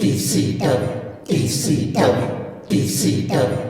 DCW, DCW, DCW.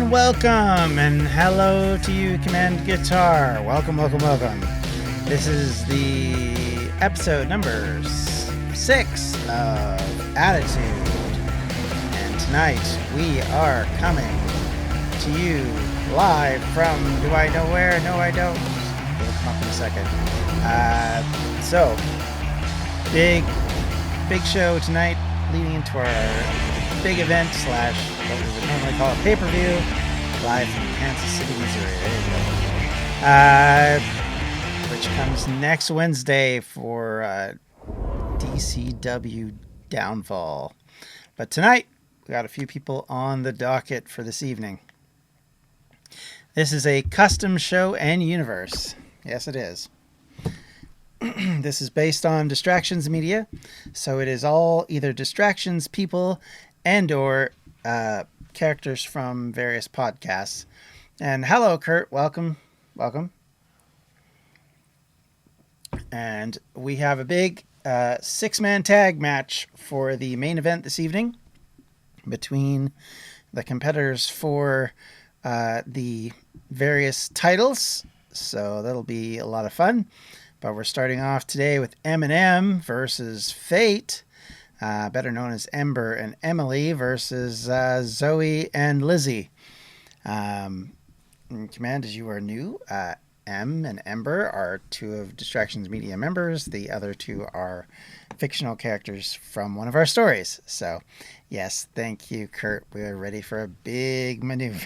Welcome, and hello to you, Command Guitar. Welcome. This is the episode number 6 of Attitude, and tonight we are coming to you live from, do I know where? No, I don't. It'll come up in a second. So, big show tonight, leading into our big event / what we would normally call a pay-per-view, live from Kansas City, Missouri. There you go. Which comes next Wednesday for DCW Downfall. But tonight, we got a few people on the docket for this evening. This is a custom show and universe. Yes, it is. This is based on Distractions Media, so it is all either Distractions people and or characters from various podcasts. And hello, Kurt. Welcome. And we have a big 6-man tag match for the main event this evening between the competitors for the various titles. So that'll be a lot of fun. But we're starting off today with M&M versus Fate, better known as Ember and Emily, versus Zoe and Lizzie. Command, as you are new, M and Ember are 2 of Distractions Media members. The other 2 are fictional characters from one of our stories. So, yes, thank you, Kurt. We are ready for a big maneuver.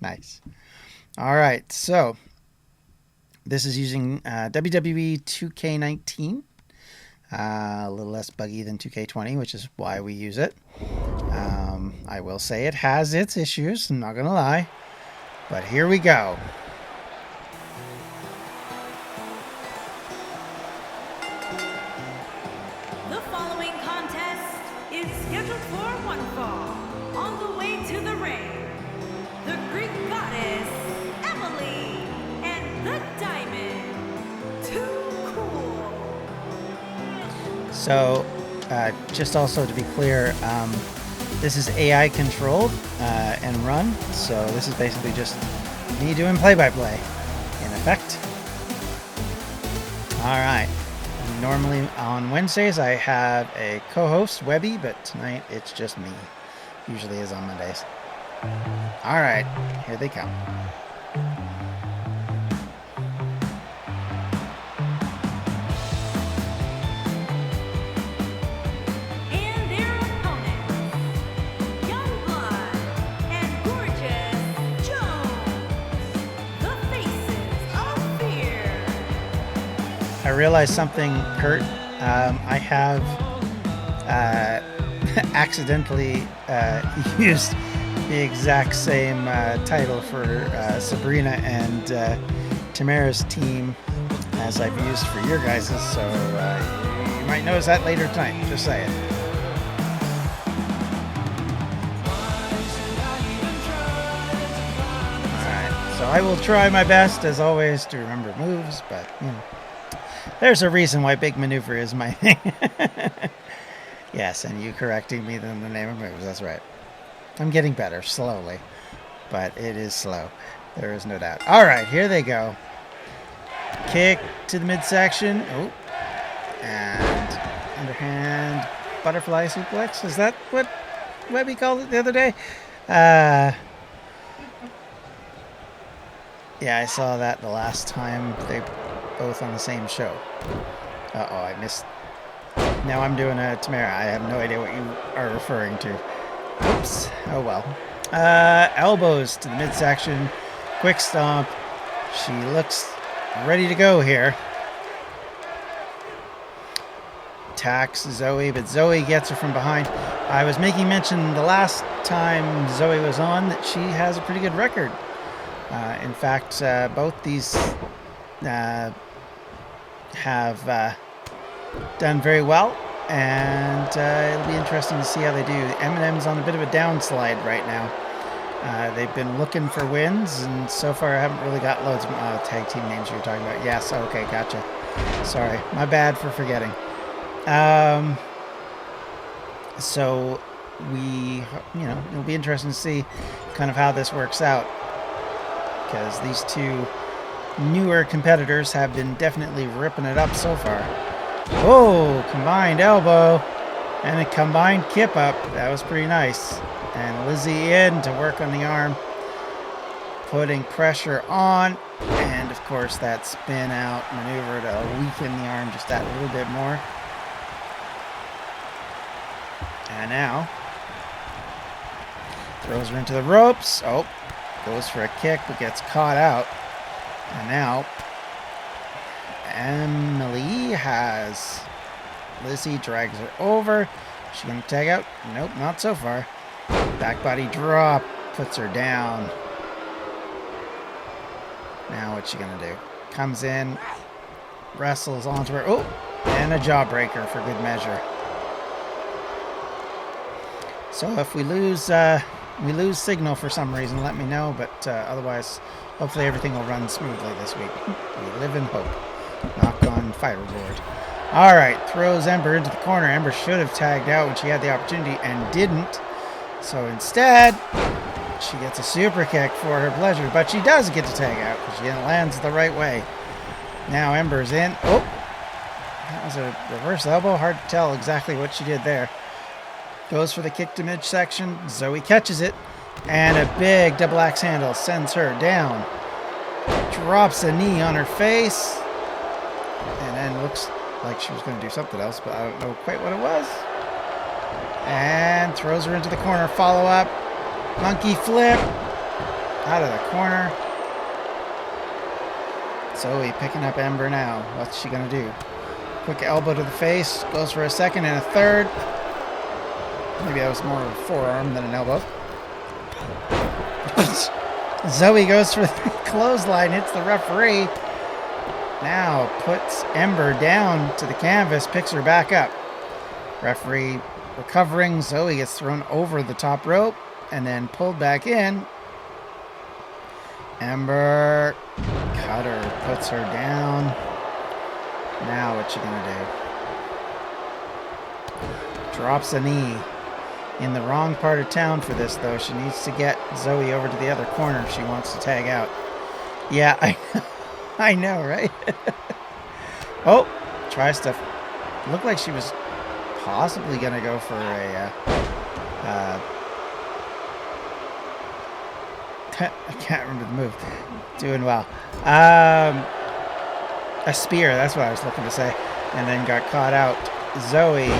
Nice. All right, so this is using WWE 2K19. A little less buggy than 2K20, which is why we use it. I will say it has its issues, I'm not going to lie. But here we go. The following contest is scheduled for one fall. On the way to the ring, the Greek goddess, Emily, and the Diamond, Too Cool. So, just also to be clear, this is AI controlled and run. So this is basically just me doing play-by-play, in effect. All right. Normally on Wednesdays I have a co-host, Webby, but tonight it's just me. Usually is on Mondays. All right, here they come. I realized something, Kurt. I have accidentally used the exact same title for Sabrina and Tamara's team as I've used for your guys's, so you might notice that later tonight, just saying. Alright, so I will try my best, as always, to remember moves, but, you know. There's a reason why Big Maneuver is my thing. Yes, and you correcting me than the name of moves. That's right. I'm getting better, slowly. But it is slow. There is no doubt. All right, here they go. Kick to the midsection. Oh. And underhand butterfly suplex. Is that what Webby called it the other day? Yeah, I saw that the last time they both on the same show. Uh-oh, I missed. Now I'm doing a Tamara. I have no idea what you are referring to. Oops. Oh, well. Elbows to the midsection. Quick stomp. She looks ready to go here. Attacks Zoe, but Zoe gets her from behind. I was making mention the last time Zoe was on that she has a pretty good record. In fact, both these have done very well, and it'll be interesting to see how they do. Eminem's on a bit of a downslide right now. They've been looking for wins, and so far I haven't really got loads of tag team names you were talking about. Yes, okay, gotcha. Sorry, my bad for forgetting. So we, it'll be interesting to see kind of how this works out, because these two newer competitors have been definitely ripping it up so far. Oh, combined elbow and a combined kip up. That was pretty nice. And Lizzie in to work on the arm, putting pressure on, and of course that spin out maneuver to weaken the arm just that little bit more. And now throws her into the ropes. Oh, goes for a kick but gets caught out. And now Emily has Lizzie, drags her over. Is she going to tag out? Nope, not so far. Back body drop, puts her down. Now what's she going to do? Comes in, wrestles onto her. Oh, and a jawbreaker for good measure. So if we lose signal for some reason, let me know. But otherwise, hopefully everything will run smoothly this week. We live in hope. Knock on fireboard. All right, throws Ember into the corner. Ember should have tagged out when she had the opportunity and didn't. So instead, she gets a super kick for her pleasure. But she does get to tag out because she lands the right way. Now Ember's in. Oh, that was a reverse elbow. Hard to tell exactly what she did there. Goes for the kick to midsection. Zoe catches it. And a big double axe handle sends her down. Drops a knee on her face. And then looks like she was going to do something else, but I don't know quite what it was. And throws her into the corner. Follow up. Monkey flip. Out of the corner. Zoe picking up Ember now. What's she going to do? Quick elbow to the face. Goes for a second and a third. Maybe that was more of a forearm than an elbow. Zoe goes for the clothesline, hits the referee. Now puts Ember down to the canvas, picks her back up. Referee recovering. Zoe gets thrown over the top rope and then pulled back in. Ember cutter puts her down. Now what's she gonna do? Drops a knee. In the wrong part of town for this, though. She needs to get Zoe over to the other corner if she wants to tag out. Yeah, I know, right? Oh, tries to... Looked like she was possibly going to go for a... I can't remember the move. Doing well. A spear, that's what I was looking to say. And then got caught out. Zoe...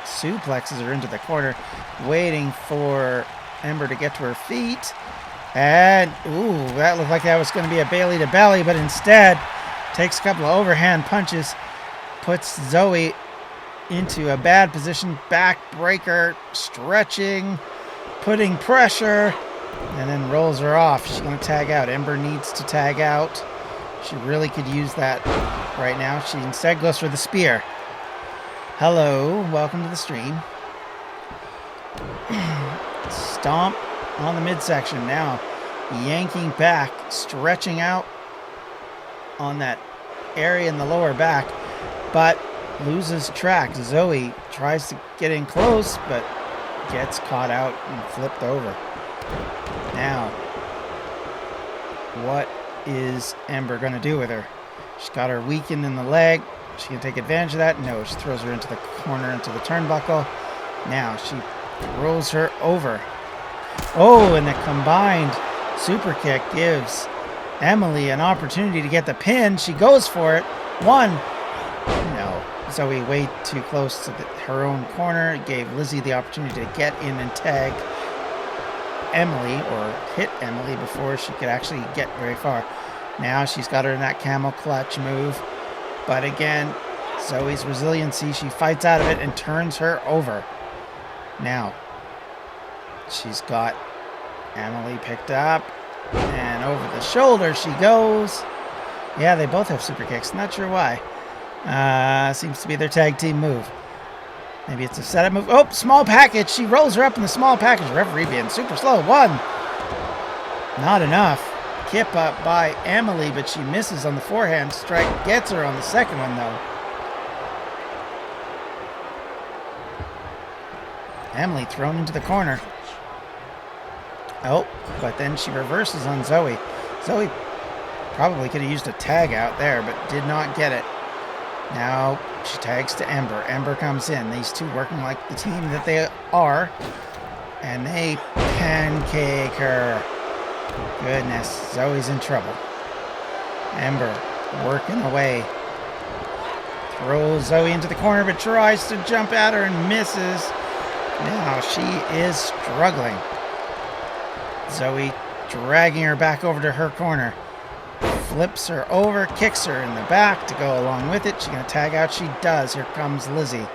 suplexes her into the corner, waiting for Ember to get to her feet. And, ooh, that looked like that was going to be a Bailey to belly, but instead takes a couple of overhand punches, puts Zoe into a bad position, backbreaker, stretching, putting pressure, and then rolls her off. She's going to tag out. Ember needs to tag out. She really could use that right now. She instead goes for the spear. Hello, welcome to the stream. Stomp on the midsection now. Yanking back, stretching out on that area in the lower back, but loses track. Zoe tries to get in close, but gets caught out and flipped over. Now, what is Ember going to do with her? She's got her weakened in the leg. She can take advantage of that. No, she throws her into the corner, into the turnbuckle. Now she rolls her over. Oh, and the combined super kick gives Emily an opportunity to get the pin. She goes for it. One. No. Zoe way too close to her own corner. Gave Lizzie the opportunity to get in and tag Emily, or hit Emily before she could actually get very far. Now she's got her in that camel clutch move. But again, Zoe's resiliency, she fights out of it and turns her over. Now, she's got Emily picked up. And over the shoulder she goes. Yeah, they both have super kicks. Not sure why. Seems to be their tag team move. Maybe it's a setup move. Oh, small package. She rolls her up in the small package. Referee being super slow. One. Not enough. Kip up by Emily, but she misses on the forehand strike. Gets her on the second one, though. Emily thrown into the corner. Oh, but then she reverses on Zoe. Zoe probably could have used a tag out there, but did not get it. Now she tags to Ember. Ember comes in. These two working like the team that they are. And they pancake her. Goodness, Zoe's in trouble. Ember working away. Throws Zoe into the corner, but tries to jump at her and misses. Now she is struggling. Zoe dragging her back over to her corner. Flips her over, kicks her in the back to go along with it. She's going to tag out. She does. Here comes Lizzie.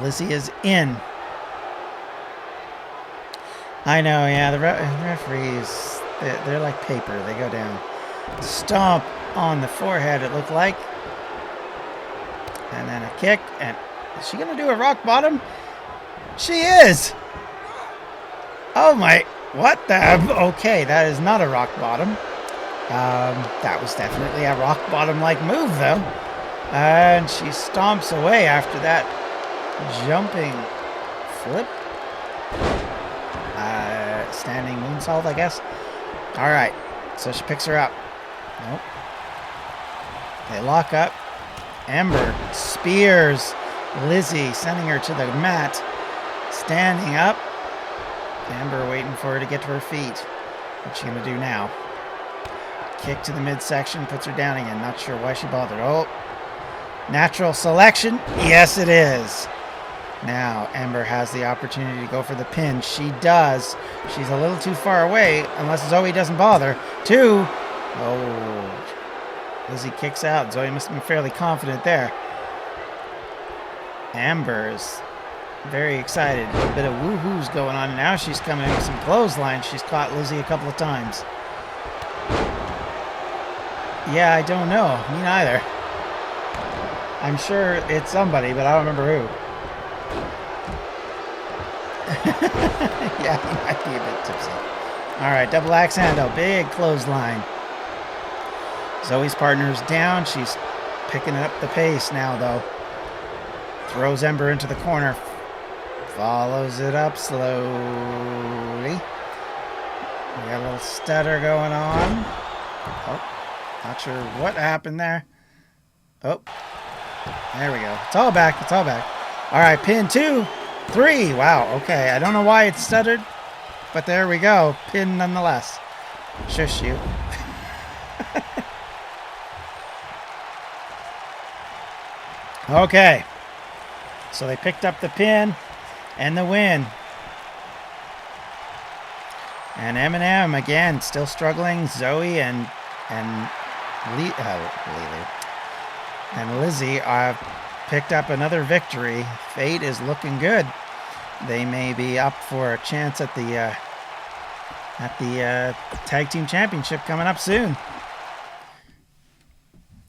Lizzie is in. I know, yeah, the referees, they're like paper. They go down. Stomp on the forehead, it looked like. And then a kick. And is she going to do a rock bottom? She is! Oh my... What the... Okay, that is not a rock bottom. That was definitely a rock bottom-like move, though. And she stomps away after that jumping flip. Standing moonsault, I guess. All right, so she picks her up. Nope. They lock up. Ember spears Lizzie, sending her to the mat. Standing up. Ember waiting for her to get to her feet. What's she going to do now? Kick to the midsection, puts her down again. Not sure why she bothered. Oh, natural selection. Yes, it is. Now, Ember has the opportunity to go for the pin. She does. She's a little too far away, unless Zoe doesn't bother. Two. Oh. Lizzie kicks out. Zoe must have been fairly confident there. Amber's very excited. A little bit of woohoos going on. Now she's coming in with some clotheslines. She's caught Lizzie a couple of times. Yeah, I don't know. Me neither. I'm sure it's somebody, but I don't remember who. Yeah, he might be a bit tipsy. All right, double axe handle. Big clothesline. Zoe's partner's down. She's picking up the pace now, though. Throws Ember into the corner. Follows it up slowly. We got a little stutter going on. Oh, not sure what happened there. Oh, there we go. It's all back. It's all back. All right, pin 2, 3. Wow, okay. I don't know why it stuttered, but there we go. Pin nonetheless. Shush you. Okay. So they picked up the pin and the win. And Eminem again still struggling. Zoe and Lizzie picked up another victory. Fate is looking good. They may be up for a chance at the tag team championship coming up soon.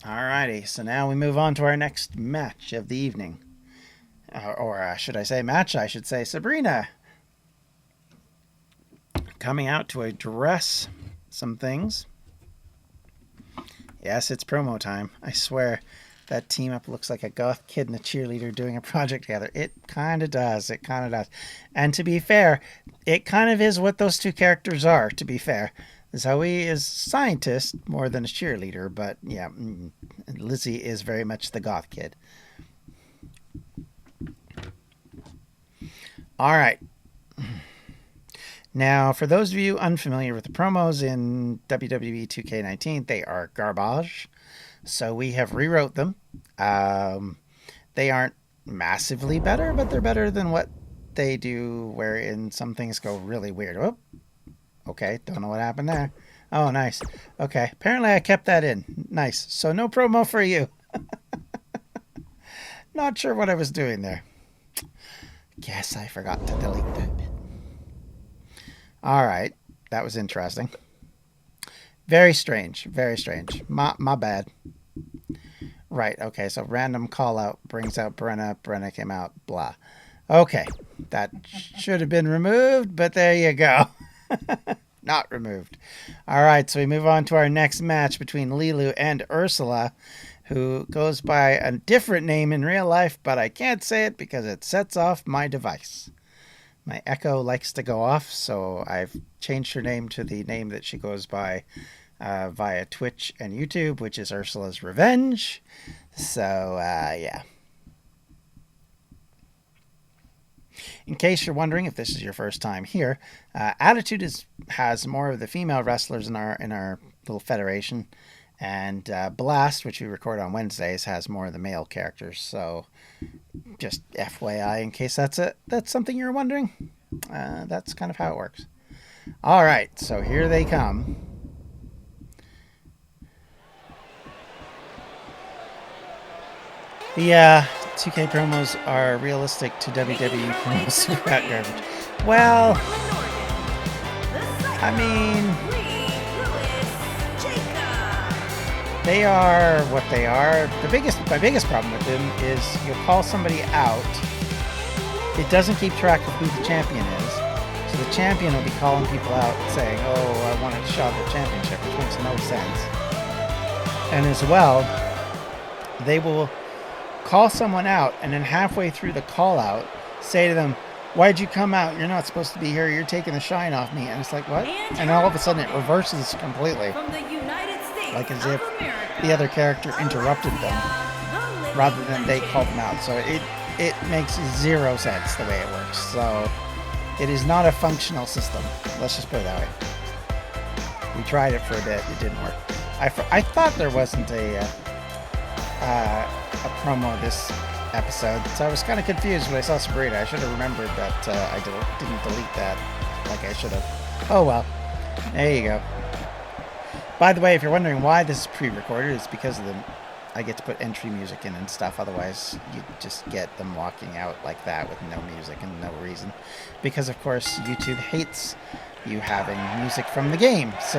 Alrighty, so now we move on to our next match of the evening. Or should I say match? I should say Sabrina coming out to address some things. Yes, it's promo time. I swear that team up looks like a goth kid and a cheerleader doing a project together. It kind of does. It kind of does. And to be fair, it kind of is what those two characters are, to be fair. Zoe is a scientist more than a cheerleader, but yeah, Lizzie is very much the goth kid. All right. Now, for those of you unfamiliar with the promos in WWE 2K19, they are garbage. So we have rewrote them. They aren't massively better, but they're better than what they do, wherein some things go really weird. Oh, okay, don't know what happened there. Oh, nice. Okay, apparently I kept that in. Nice. So no promo for you. Not sure what I was doing there. Guess I forgot to delete that bit. All right, that was interesting. Very strange, very strange. My bad. Right, okay, so random call out brings out Brenna. Brenna came out, blah. Okay, that should have been removed, but there you go. Not removed. All right, so we move on to our next match between Lilu and Ursula, who goes by a different name in real life, but I can't say it because it sets off my device. My Echo likes to go off, so I've changed her name to the name that she goes by via Twitch and YouTube, which is Ursula's Revenge. So, yeah. In case you're wondering if this is your first time here, Attitude has more of the female wrestlers in our little federation, and Blast, which we record on Wednesdays, has more of the male characters. So, just FYI, in case that's something you're wondering, that's kind of how it works. All right, so here they come. The 2K promos are realistic to WWE promos. Super garbage. Well, I mean, they are what they are. My biggest problem with them is you'll call somebody out. It doesn't keep track of who the champion is. So the champion will be calling people out saying, oh, I want a shot at the championship, which makes no sense. And as well, they will call someone out and then halfway through the call out say to them, why'd you come out? You're not supposed to be here. You're taking the shine off me. And it's like, what? And all of a sudden it reverses completely. Like as if the other character interrupted them rather than they called them out. So it makes zero sense the way it works. So it is not a functional system. Let's just put it that way. We tried it for a bit. It didn't work. I thought there wasn't a promo this episode, so I was kind of confused when I saw Sabrina. I should have remembered that I didn't delete that like I should have. Oh well, there you go. By the way, if you're wondering why this is pre-recorded, it's because of I get to put entry music in and stuff. Otherwise, you just get them walking out like that with no music and no reason. Because of course, YouTube hates you having music from the game, so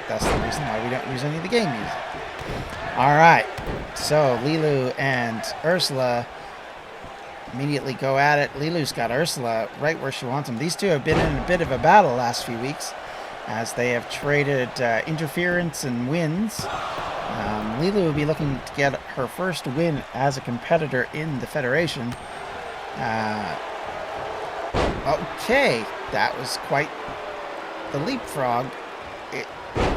that's the reason why we don't use any of the game music. Alright, so Lilu and Ursula immediately go at it. Lilu's got Ursula right where she wants him. These two have been in a bit of a battle last few weeks as they have traded interference and wins. Lilu will be looking to get her first win as a competitor in the Federation. Okay, that was quite the leapfrog. It,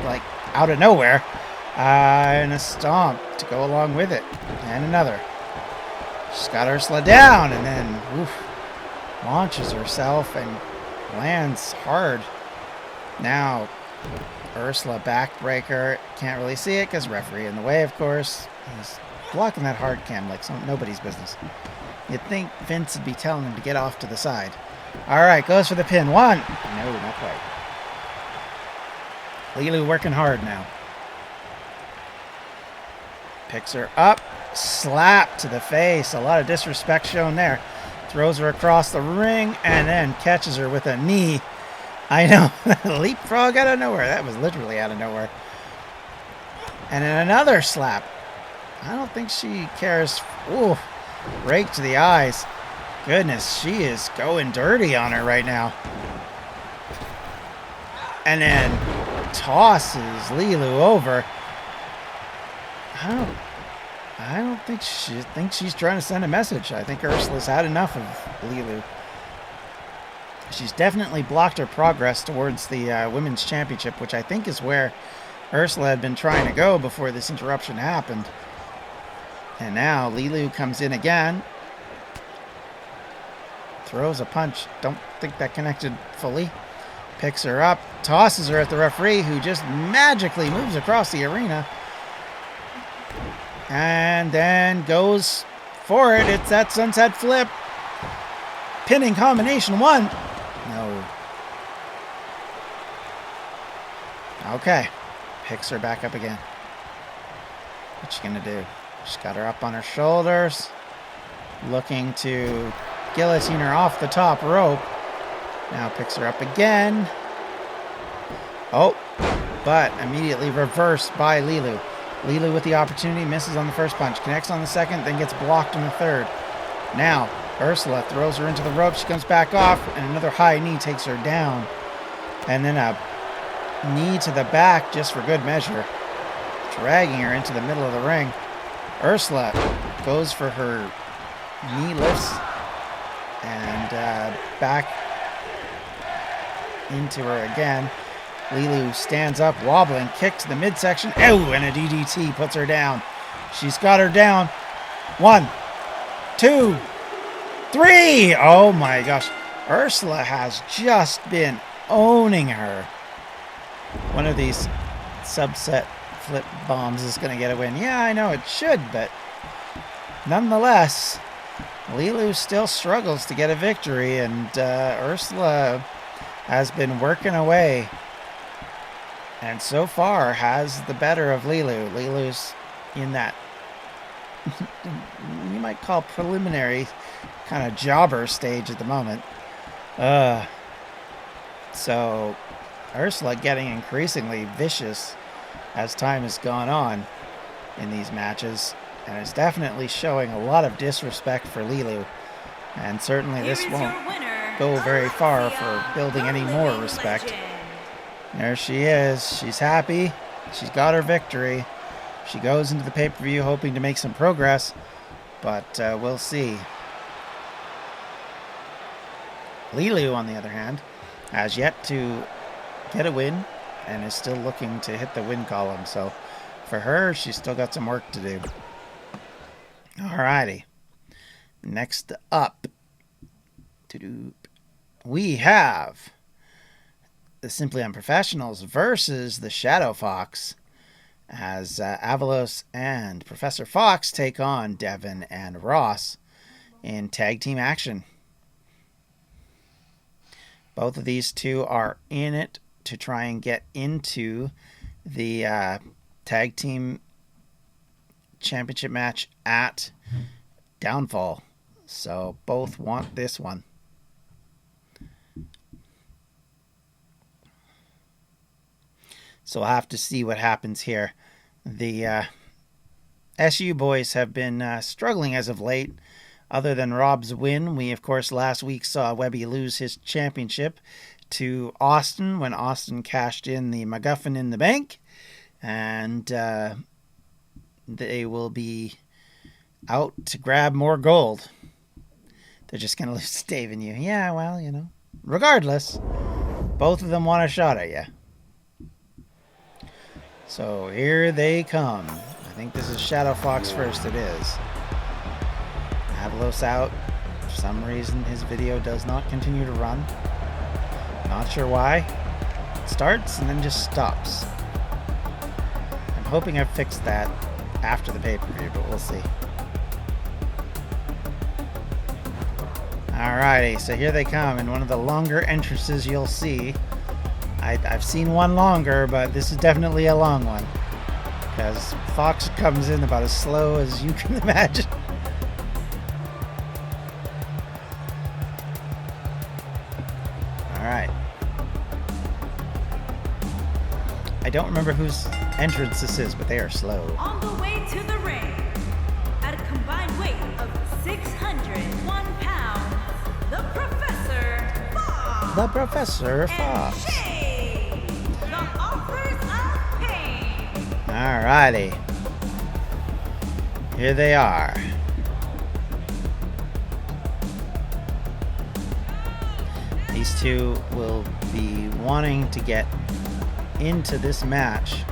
like, out of nowhere. And a stomp to go along with it. And another. She's got Ursula down and then launches herself and lands hard. Now, Ursula backbreaker. Can't really see it because referee in the way, of course. He's blocking that hard cam like nobody's business. You'd think Vince would be telling him to get off to the side. Alright, goes for the pin. One. No, not quite. Lilu working hard now. Picks her up, slap to the face. A lot of disrespect shown there. Throws her across the ring and then catches her with a knee. I know, leapfrog out of nowhere. That was literally out of nowhere. And then another slap. I don't think she cares. Ooh, rake to the eyes. Goodness, she is going dirty on her right now. And then tosses Lilu over. I don't think she thinks she's trying to send a message. I think Ursula's had enough of Lilu. She's definitely blocked her progress towards the Women's Championship, which I think is where Ursula had been trying to go before this interruption happened. And now Lilu comes in again. Throws a punch. Don't think that connected fully. Picks her up, tosses her at the referee, who just magically moves across the arena. And then goes for it. It's that sunset flip. Pinning combination 1. No. Okay. Picks her back up again. What's she gonna do? She's got her up on her shoulders. Looking to guillotine her off the top rope. Now picks her up again. Oh, but immediately reversed by Lilu. Lilu with the opportunity, misses on the first punch, connects on the second, then gets blocked on the third. Now, Ursula throws her into the rope. She comes back off, and another high knee takes her down. And then a knee to the back just for good measure, dragging her into the middle of the ring. Ursula goes for her knee lifts and back into her again. Lilu stands up, wobbling, kick to the midsection. Oh, and a DDT puts her down. She's got her down. 1, 2, 3. Oh my gosh. Ursula has just been owning her. One of these subset flip bombs is going to get a win. Yeah, I know it should, but nonetheless, Lilu still struggles to get a victory, and Ursula has been working away, and so far has the better of Lilu. Lilu's in that you might call preliminary kind of jobber stage at the moment. So Ursula getting increasingly vicious as time has gone on in these matches, and it's definitely showing a lot of disrespect for Lilu, and certainly this won't go very far for building any more respect. There she is. She's happy. She's got her victory. She goes into the pay-per-view hoping to make some progress, but we'll see. Lilu, on the other hand, has yet to get a win and is still looking to hit the win column. So for her, she's still got some work to do. Alrighty. Next up, we have the Simply Unprofessionals versus the Shadow Fox, as Avalos and Professor Fox take on Devin and Ross in tag team action. Both of these two are in it to try and get into the tag team championship match at Downfall. So both want this one. So we'll have to see what happens here. The SU boys have been struggling as of late. Other than Rob's win, we of course last week saw Webby lose his championship to Austin when Austin cashed in the MacGuffin in the bank. And they will be out to grab more gold. They're just going to lose to Dave and you. Yeah, well, you know. Regardless, both of them want a shot at you. So here they come. I think this is Shadow Fox first. It is. Avalos out. For some reason, his video does not continue to run. Not sure why. It starts and then just stops. I'm hoping I've fixed that after the pay-per-view, but we'll see. Alrighty, so here they come in one of the longer entrances you'll see. I've seen one longer, but this is definitely a long one, because Fox comes in about as slow as you can imagine. Alright. I don't remember whose entrance this is, but they are slow. On the way to the ring, at a combined weight of 601 pounds, the Professor Fox. The Professor Fox. And Shay, the Authors of Pain. Alrighty. Here they are. These two will be wanting to get into this match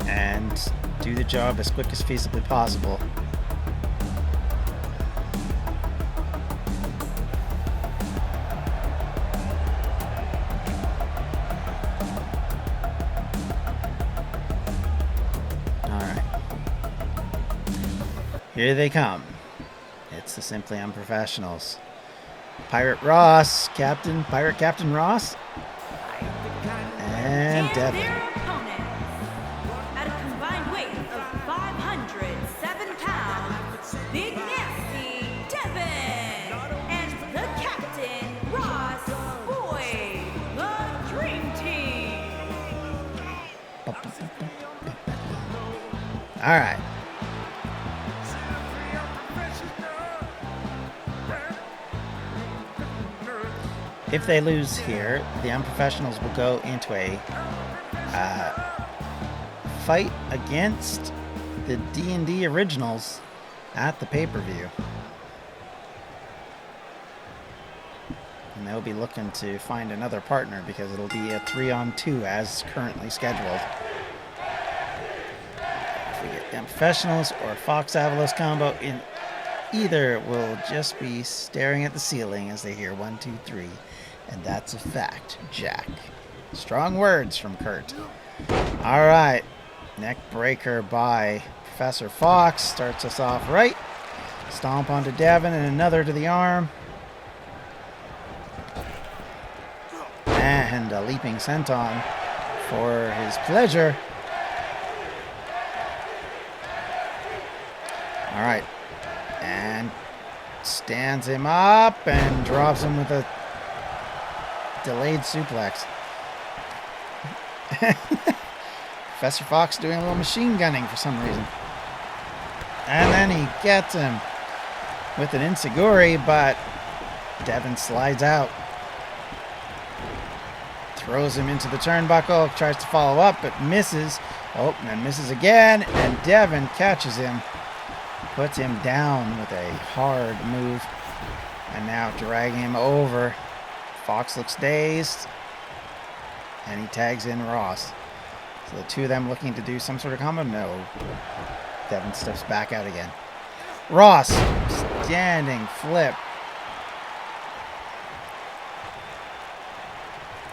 and do the job as quick as feasibly possible. Here they come. It's the Simply Unprofessionals. Pirate Captain Ross. And Devin. Their opponents, at a combined weight of 507 pounds, Big Nasty Devin and the Captain Ross Boy, the Dream Team. All right. If they lose here, the Unprofessionals will go into a fight against the D&D Originals at the pay-per-view. And they'll be looking to find another partner because it'll be a 3-on-2 as currently scheduled. If we get the Unprofessionals or Fox Avalos combo in either, will just be staring at the ceiling as they hear 1, 2, 3. And that's a fact, Jack. Strong words from Kurt. All right. Neck breaker by Professor Fox starts us off right. Stomp onto Devin and another to the arm. And a leaping senton for his pleasure. All right. And stands him up and drops him with a delayed suplex. Professor Fox doing a little machine gunning for some reason. And then he gets him with an enziguri, but Devin slides out. Throws him into the turnbuckle, tries to follow up, but misses. Oh, and then misses again, and Devin catches him. Puts him down with a hard move. And now dragging him over. Fox looks dazed. And he tags in Ross. So the two of them looking to do some sort of combo? No. Devin steps back out again. Ross, standing flip.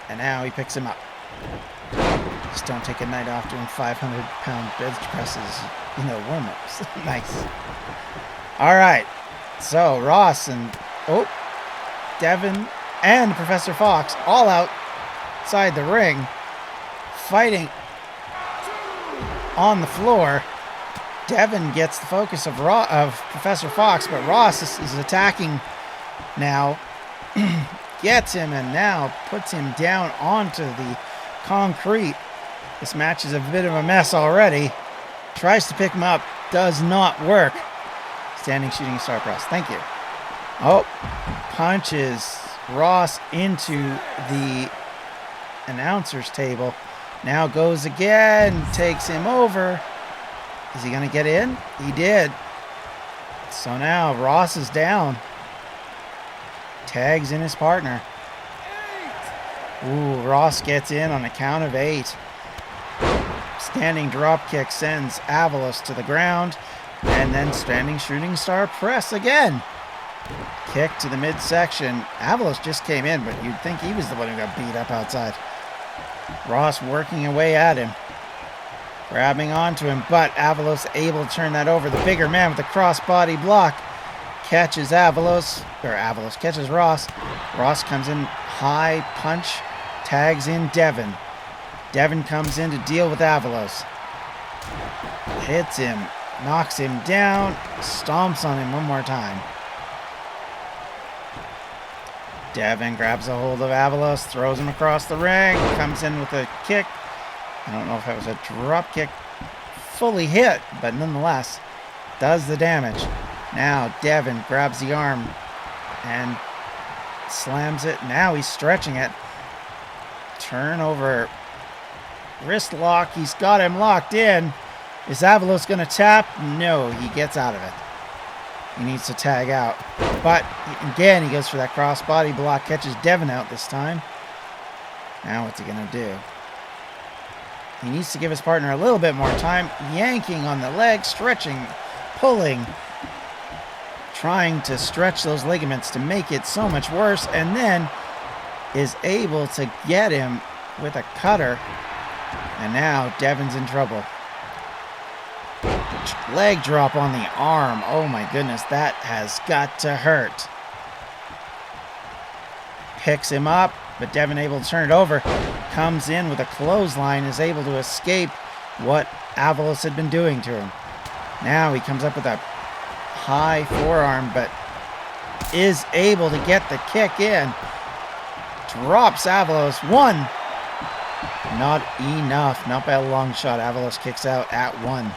And now he picks him up. Just don't take a night off doing 500-pound bench presses, warm-ups. Nice. All right. So Ross and Devin and Professor Fox all outside the ring, fighting on the floor. Devin gets the focus of Professor Fox, but Ross is attacking now. Gets him and now puts him down onto the concrete. This match is a bit of a mess already. Tries to pick him up. Does not work. Standing shooting star press. Thank you. Oh, punches Ross into the announcer's table. Now goes again. Takes him over. Is he going to get in? He did. So now Ross is down. Tags in his partner. Ooh, Ross gets in on a count of 8. Standing drop kick sends Avalos to the ground. And then standing shooting star press again. Kick to the midsection. Avalos just came in, but you'd think he was the one who got beat up outside. Ross working away at him. Grabbing onto him, but Avalos able to turn that over. The bigger man with the crossbody block catches Avalos catches Ross. Ross comes in, high punch, tags in Devin. Devin comes in to deal with Avalos. Hits him, knocks him down, stomps on him one more time. Devin grabs a hold of Avalos, throws him across the ring, comes in with a kick. I don't know if that was a drop kick fully hit, but nonetheless, does the damage. Now Devin grabs the arm and slams it. Now he's stretching it. Turn over. Wrist lock. He's got him locked in. Is Avalos going to tap? No, he gets out of it. He needs to tag out. But again, he goes for that crossbody block. Catches Devin out this time. Now what's he going to do? He needs to give his partner a little bit more time. Yanking on the leg, stretching, pulling. Trying to stretch those ligaments to make it so much worse. And then is able to get him with a cutter. And now Devin's in trouble. Leg drop on the arm. Oh my goodness, that has got to hurt. Picks him up, but Devin able to turn it over. Comes in with a clothesline, is able to escape what Avalos had been doing to him. Now he comes up with a high forearm, but is able to get the kick in. Drops Avalos. 1. Not enough. Not by a long shot. Avalos kicks out at 1.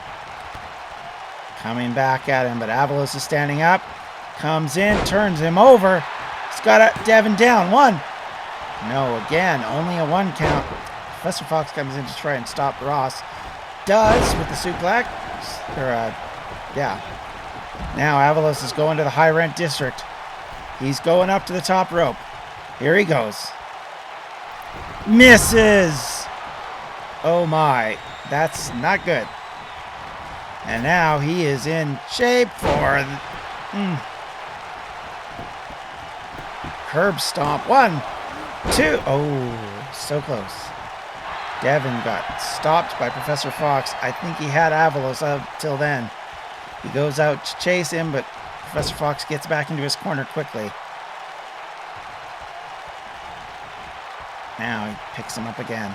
Coming back at him, but Avalos is standing up. Comes in, turns him over. He's got Devin down. 1. No, again, only a 1 count. Professor Fox comes in to try and stop Ross. Does with the suplex. Yeah. Now Avalos is going to the high rent district. He's going up to the top rope. Here he goes. Misses! Oh my, that's not good. And now he is in shape for curb stomp. 1, 2. Oh, so close. Devin got stopped by Professor Fox. I think he had Avalos up till then. He goes out to chase him, but Professor Fox gets back into his corner quickly. Now he picks him up again.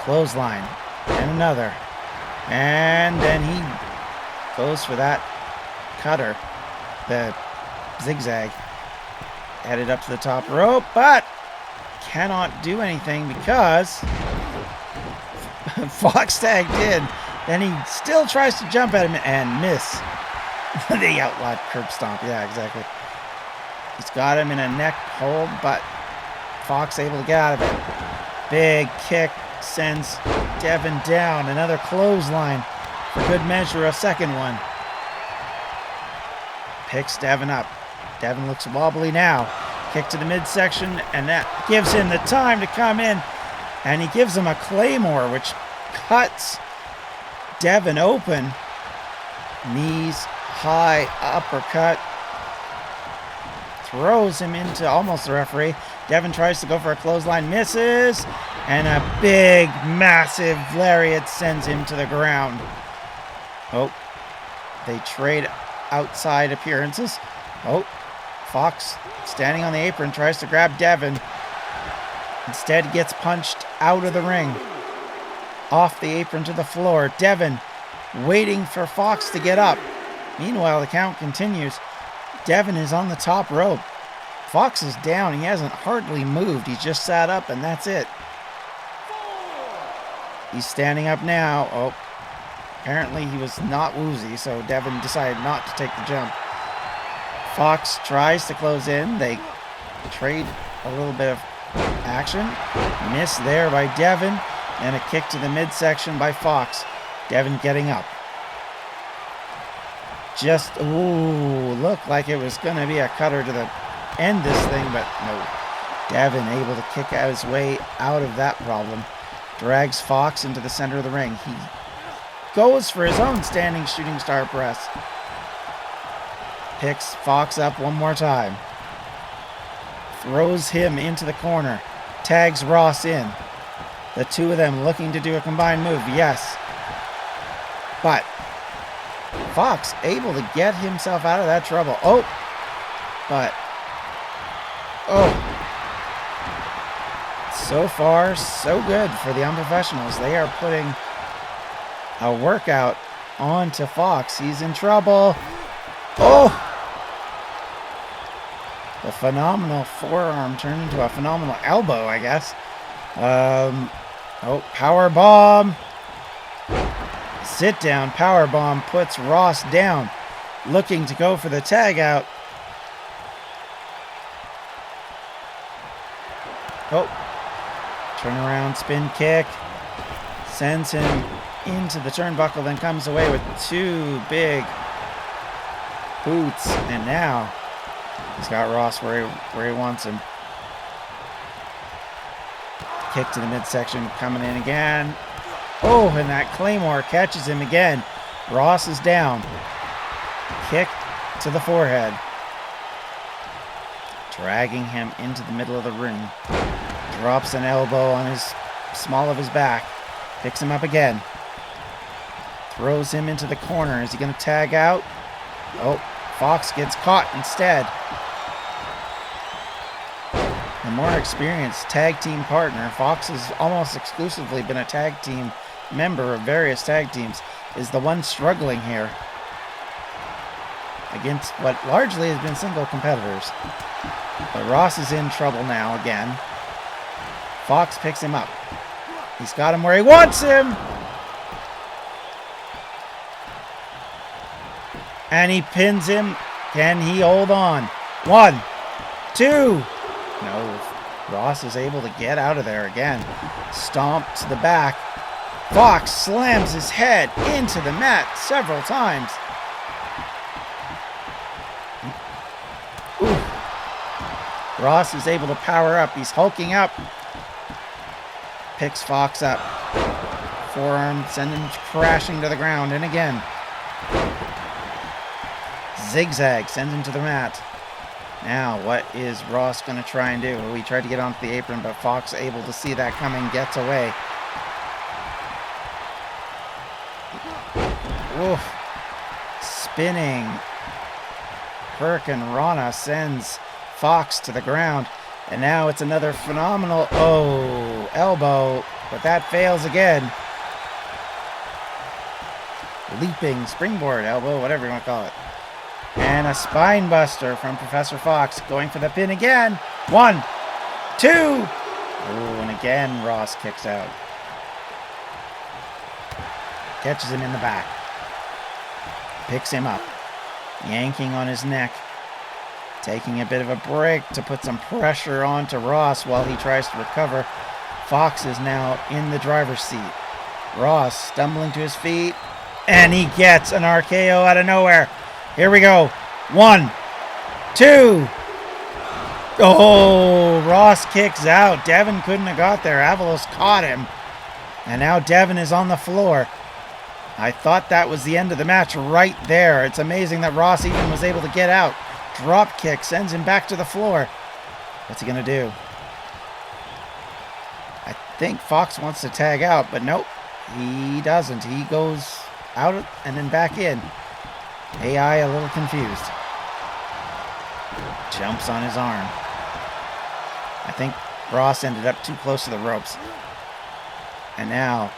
Clothesline. And another. And then he goes for that cutter. The zigzag. Headed up to the top rope, but cannot do anything because Fox tagged in. Then he still tries to jump at him and miss. The outlawed curb stomp. Yeah, exactly. He's got him in a neck hold, but Fox able to get out of it. Big kick sends Devin down. Another clothesline for good measure. A second one. Picks Devin up. Devin looks wobbly now. Kick to the midsection, and that gives him the time to come in. And he gives him a claymore, which cuts Devin open. Knees high uppercut. Throws him into almost the referee. Devin tries to go for a clothesline, misses. And a big, massive lariat sends him to the ground. Oh, they trade outside appearances. Oh, Fox standing on the apron tries to grab Devin. Instead gets punched out of the ring. Off the apron to the floor. Devin waiting for Fox to get up. Meanwhile, the count continues. Devin is on the top rope. Fox is down. He hasn't hardly moved. He's just sat up and that's it. He's standing up now. Oh, apparently he was not woozy, so Devin decided not to take the jump. Fox tries to close in. They trade a little bit of action. Miss there by Devin. And a kick to the midsection by Fox. Devin getting up. Just, ooh, looked like it was going to be a cutter to the end this thing, but no. Devin able to kick out his way out of that problem. Drags Fox into the center of the ring. He goes for his own standing shooting star press. Picks Fox up one more time. Throws him into the corner. Tags Ross in. The two of them looking to do a combined move. Yes. But Fox able to get himself out of that trouble. Oh. But. Oh. So far, so good for the unprofessionals. They are putting a workout onto Fox. He's in trouble. Oh. The phenomenal forearm turned into a phenomenal elbow, I guess. Oh, power bomb. Sit down power bomb puts Ross down. Looking to go for the tag out. Oh. Turnaround spin kick. Sends him into the turnbuckle, then comes away with two big boots. And now he's got Ross where he wants him. Kick to the midsection, coming in again. Oh, and that Claymore catches him again. Ross is down. Kick to the forehead. Dragging him into the middle of the ring. Drops an elbow on his small of his back. Picks him up again. Throws him into the corner. Is he going to tag out? Oh, Fox gets caught instead. The more experienced tag team partner, Fox has almost exclusively been a tag team member of various tag teams, is the one struggling here against what largely has been single competitors. But Ross is in trouble now again. Fox picks him up. He's got him where he wants him. And he pins him. Can he hold on? 1, 2. No. Ross is able to get out of there again. Stomp to the back. Fox slams his head into the mat several times. Ooh. Ross is able to power up. He's hulking up. Picks Fox up. Forearm, send him crashing to the ground. And again. Zigzag, sends him to the mat. Now, what is Ross going to try and do? He tried to get onto the apron, but Fox, able to see that coming, gets away. Oof. Spinning. Hurricane Rana sends Fox to the ground. And now it's another phenomenal, elbow. But that fails again. Leaping springboard elbow, whatever you want to call it. And a spine buster from Professor Fox, going for the pin again. 1, 2. Oh, and again Ross kicks out. Catches him in the back. Picks him up. Yanking on his neck. Taking a bit of a break to put some pressure onto Ross while he tries to recover. Fox is now in the driver's seat. Ross stumbling to his feet. And he gets an RKO out of nowhere. Here we go. 1, 2. Oh, Ross kicks out. Devin couldn't have got there. Avalos caught him. And now Devin is on the floor. I thought that was the end of the match right there. It's amazing that Ross even was able to get out. Drop kick sends him back to the floor. What's he going to do? I think Fox wants to tag out, but nope. He doesn't. He goes out and then back in. AI a little confused. Jumps on his arm. I think Ross ended up too close to the ropes. And now,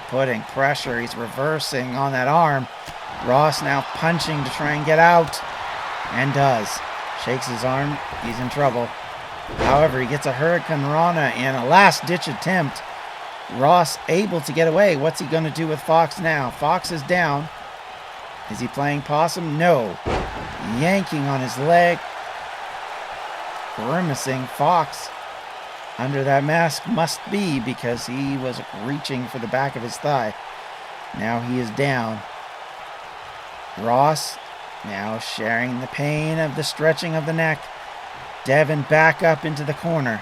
putting pressure. He's reversing on that arm. Ross now punching to try and get out. And does. Shakes his arm. He's in trouble. However, he gets a Hurricane Rana in a last-ditch attempt. Ross able to get away. What's he going to do with Fox now? Fox is down. Is he playing possum? No. Yanking on his leg. Grimacing. Fox under that mask must be, because he was reaching for the back of his thigh. Now he is down. Ross now sharing the pain of the stretching of the neck. Devin back up into the corner.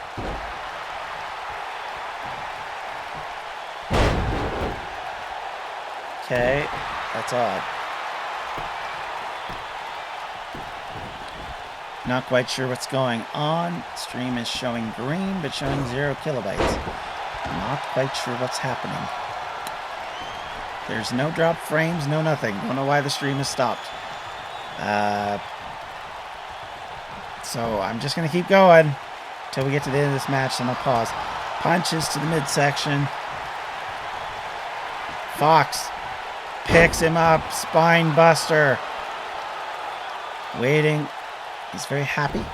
Okay, that's odd. Not quite sure what's going on. Stream is showing green, but showing 0 kilobytes. Not quite sure what's happening. There's no drop frames, no nothing. Don't know why the stream has stopped. So I'm just going to keep going until we get to the end of this match, then I'll pause. Punches to the midsection. Fox picks him up. Spine buster. Waiting. He's very happy.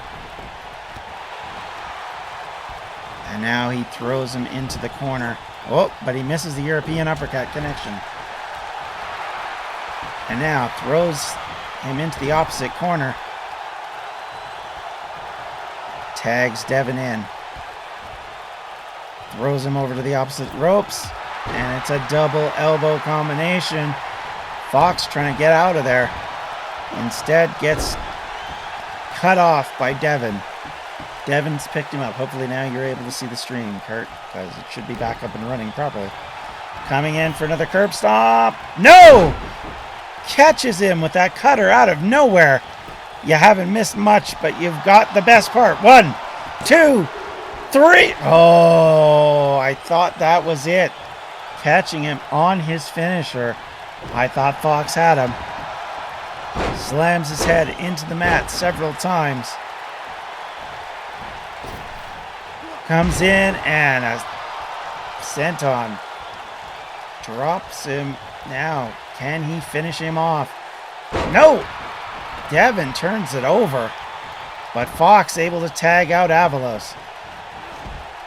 And now he throws him into the corner. Oh, but he misses the European uppercut connection. And now throws him into the opposite corner. Tags Devin in. Throws him over to the opposite ropes. And it's a double elbow combination. Fox trying to get out of there. Instead gets cut off by Devin. Devin's picked him up. Hopefully now you're able to see the stream, Kurt, because it should be back up and running properly. Coming in for another curb stomp. No! Catches him with that cutter out of nowhere. You haven't missed much, but you've got the best part. 1, 2, 3. Oh, I thought that was it. Catching him on his finisher. I thought Fox had him. Slams his head into the mat several times. Comes in and a senton drops him. Now, can he finish him off? No! Devin turns it over, but Fox able to tag out Avalos.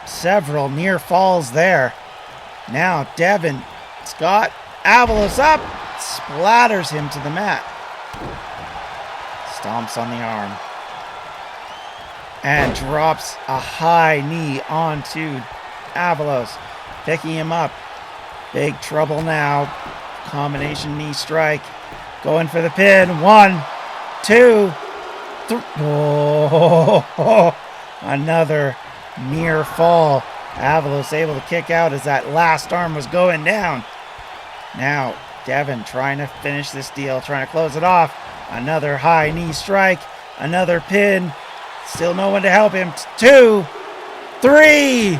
Several near falls there. Now Devin got Avalos up, splatters him to the mat. Stomps on the arm. And drops a high knee onto Avalos, picking him up. Big trouble now. Combination knee strike. Going for the pin. 1, 2, 3. Oh, another near fall. Avalos able to kick out as that last arm was going down. Now, Devin trying to finish this deal, trying to close it off. Another high knee strike. Another pin. Still no one to help him. 2, 3.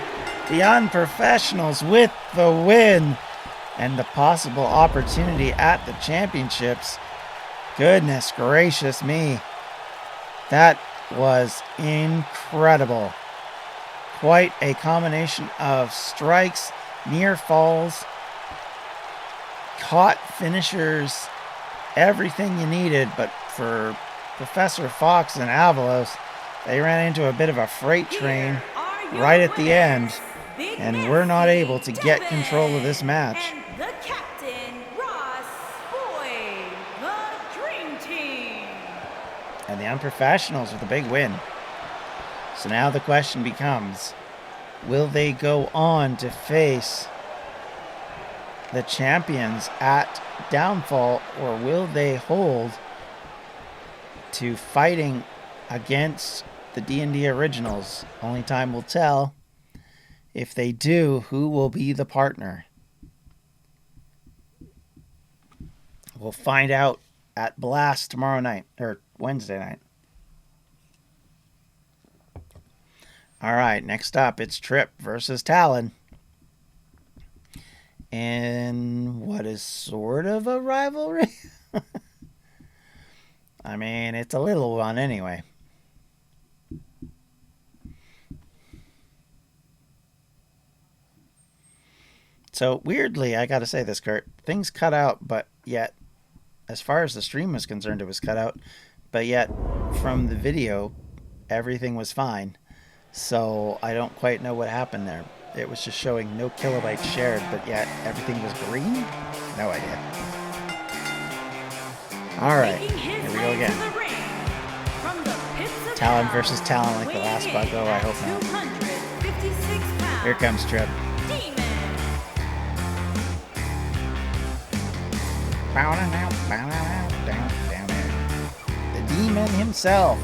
The Unprofessionals with the win. And the possible opportunity at the championships. Goodness gracious me. That was incredible. Quite a combination of strikes, near falls, caught finishers, everything you needed. But for Professor Fox and Avalos, they ran into a bit of a freight train right at the end, and were not able to get control of this match. And the captain, Ross Boyd, the Dream Team. And the Unprofessionals with a big win. So now the question becomes, will they go on to face the champions at Downfall, or will they hold to fighting against the D&D Originals? Only time will tell. If they do, who will be the partner? We'll find out at Blast tomorrow night, or Wednesday night. All right, next up, it's Trip versus Talon. And what is sort of a rivalry? I mean, it's a little one anyway. So, weirdly, I gotta say this, Kurt, things cut out, but yet, as far as the stream was concerned, it was cut out. But yet, from the video, everything was fine. So, I don't quite know what happened there. It was just showing no kilobytes shared, but yet everything was green? No idea. Alright, here we go again. Talon versus Talon like the last Buggo, I hope not. Here comes Trip. The Demon himself.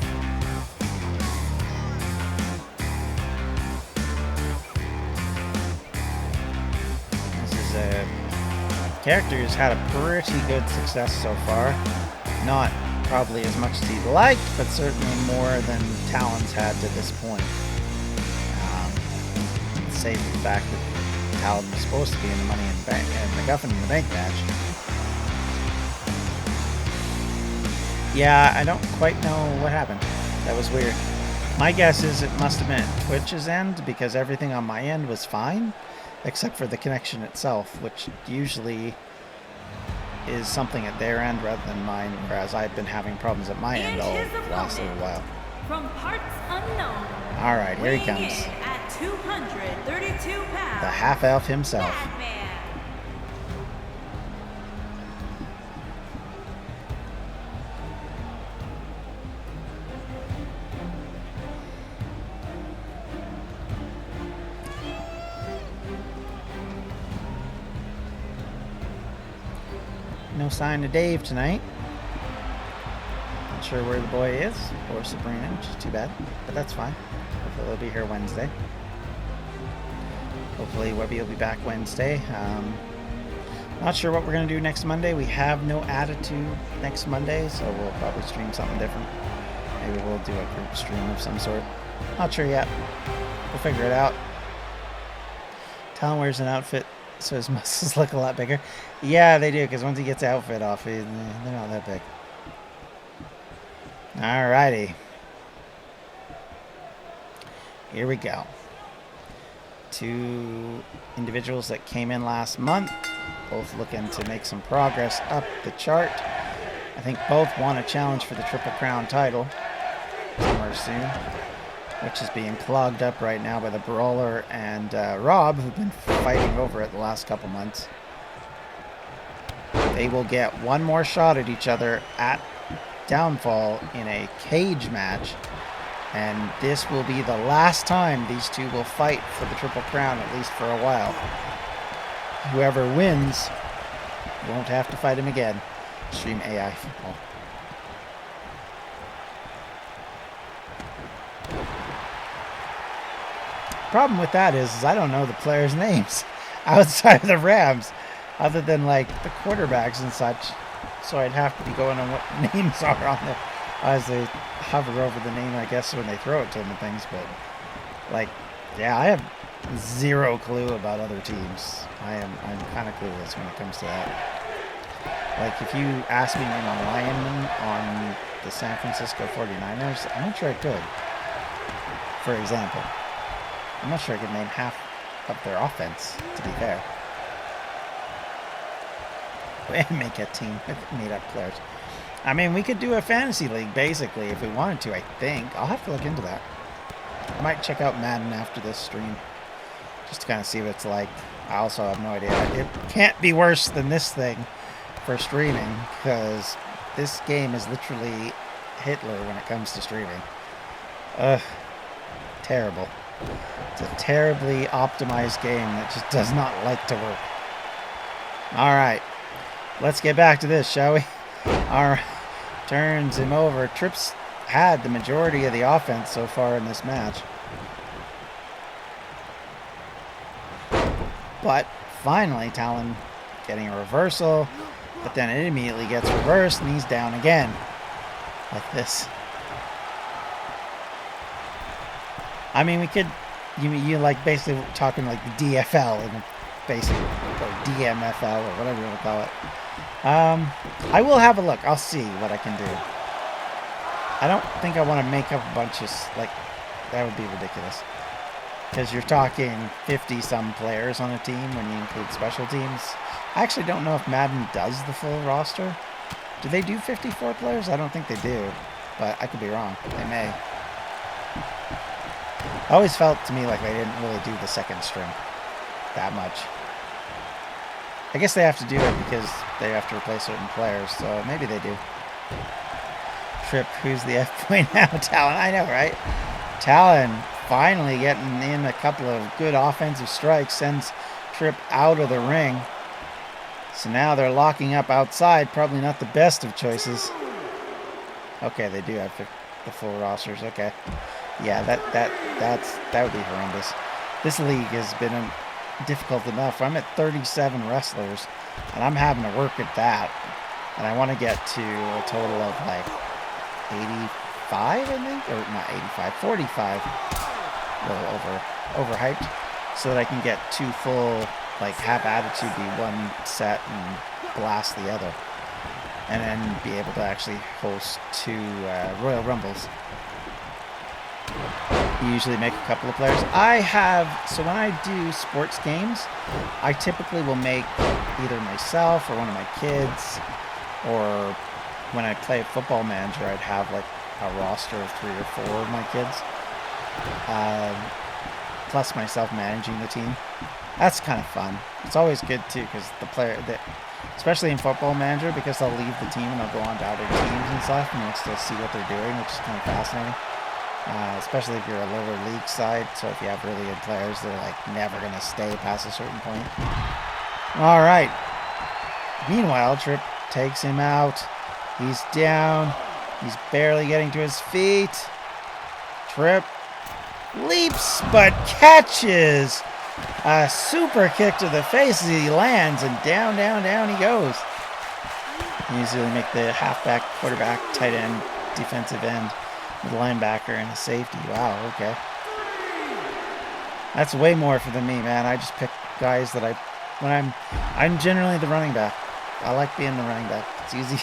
Character who's had a pretty good success so far. Not probably as much as he'd like, but certainly more than Talon's had to this point. Save the fact that Talon was supposed to be in the Money in the Bank and MacGuffin in the Bank match. Yeah, I don't quite know what happened. That was weird. My guess is it must have been at Twitch's end, because everything on my end was fine, except for the connection itself, which usually is something at their end rather than mine, whereas I've been having problems at my end all the last little while. From parts unknown. All right, here he comes. At 232 pounds. The half-elf himself. Batman. No sign of Dave tonight. Not sure where the boy is, or Sabrina, which is too bad, but that's fine. Hopefully they'll be here Wednesday. Hopefully Webby will be back Wednesday. Not sure what we're going to do next Monday. We have no attitude next Monday, so we'll probably stream something different. Maybe we'll do a group stream of some sort. Not sure yet. We'll figure it out. Talon wears an outfit so his muscles look a lot bigger. Yeah, they do, because once he gets the outfit off, they're not that big. Alrighty. Here we go. Two individuals that came in last month, both looking to make some progress up the chart. I think both want a challenge for the Triple Crown title somewhere soon, which is being clogged up right now by the Brawler and Rob, who've been fighting over it the last couple months. They will get one more shot at each other at Downfall in a cage match, and this will be the last time these two will fight for the Triple Crown, at least for a while. Whoever wins won't have to fight him again. Stream AI football. Problem with that is I don't know the players' names outside of the Rams, other than like the quarterbacks and such. So I'd have to be going on what names are on there as they hover over the name, I guess, when they throw it to them and things. But like, yeah, I have zero clue about other teams. I'm kind of clueless when it comes to that. Like, if you ask me to name a lineman on the San Francisco 49ers, I'm not sure I could. For example, I'm not sure I could name half of their offense, to be fair. Make a team with made-up players. I mean, we could do a fantasy league, basically, if we wanted to, I think. I'll have to look into that. I might check out Madden after this stream, just to kind of see what it's like. I also have no idea. It can't be worse than this thing for streaming, because this game is literally Hitler when it comes to streaming. Ugh. Terrible. It's a terribly optimized game that just does not like to work. Alright. Let's get back to this, shall we? Alright. Turns him over. Tripp's had the majority of the offense so far in this match. But finally, Talon getting a reversal. But then it immediately gets reversed and he's down again. Like this. I mean, we could... You like basically talking like the DFL and basically, or DMFL or whatever you want to call it. I will have a look. I'll see what I can do. I don't think I want to make up a bunch of, like, that would be ridiculous. Because you're talking 50-some players on a team when you include special teams. I actually don't know if Madden does the full roster. Do they do 54 players? I don't think they do. But I could be wrong. They may. It always felt to me like they didn't really do the second string that much. I guess they have to do it because they have to replace certain players, so maybe they do. Tripp, who's the F point now? Talon, I know, right? Talon finally getting in a couple of good offensive strikes, sends Tripp out of the ring. So now they're locking up outside, probably not the best of choices. Okay, they do have the full rosters, okay. Yeah, that would be horrendous. This league has been difficult enough. I'm at 37 wrestlers, and I'm having to work at that. And I want to get to a total of like 85, I think, or not 85, 45. A little overhyped, so that I can get two full, like, have attitude be one set and blast the other, and then be able to actually host two Royal Rumbles. You usually make a couple of players. So when I do sports games, I typically will make either myself or one of my kids, or when I play Football Manager, I'd have like a roster of 3 or 4 of my kids, plus myself managing the team. That's kind of fun. It's always good too, because the player, especially in Football Manager, because they'll leave the team and they'll go on to other teams and stuff, and you'll still see what they're doing, which is kind of fascinating. Especially if you're a lower league side, so if you have really good players, they're like never going to stay past a certain point. All right. Meanwhile, Tripp takes him out. He's down. He's barely getting to his feet. Tripp leaps, but catches a super kick to the face as he lands, and down he goes. You usually make the halfback, quarterback, tight end, defensive end, the linebacker, and a safety. Wow, okay. That's way more for than me, man. I just pick guys that I when I'm generally the running back. I like being the running back. It's easy.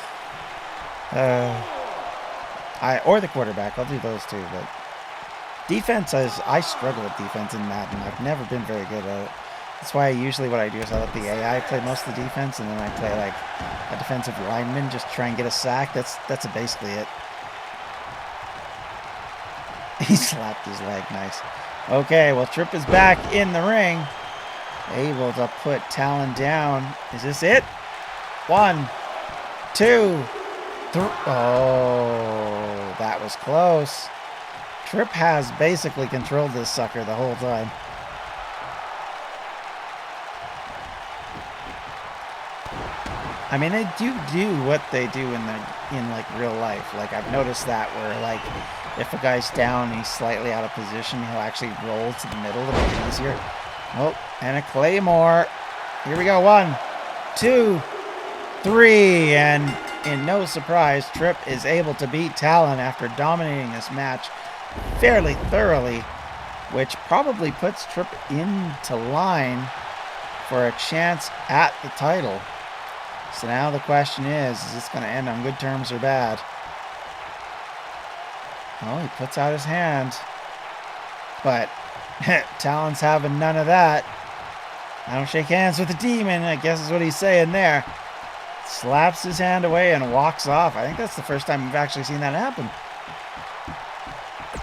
Or the quarterback. I'll do those too. But defense I struggle with defense in Madden. I've never been very good at it. That's why usually what I do is I let the AI play most of the defense, and then I play like a defensive lineman, just try and get a sack. That's basically it. He slapped his leg. Nice. Okay, well, Tripp is back in the ring. Able to put Talon down. Is this it? 1, 2, 3. Oh, that was close. Tripp has basically controlled this sucker the whole time. I mean, they do what they do in like real life. Like I've noticed that where like if a guy's down and he's slightly out of position, he'll actually roll to the middle to make it easier. Oh, and a Claymore. Here we go. 1, 2, 3, and in no surprise, Tripp is able to beat Talon after dominating this match fairly thoroughly, which probably puts Tripp into line for a chance at the title. So now the question is this going to end on good terms or bad? Oh, he puts out his hand. But Talon's having none of that. I don't shake hands with the demon, I guess is what he's saying there. Slaps his hand away and walks off. I think that's the first time we've actually seen that happen.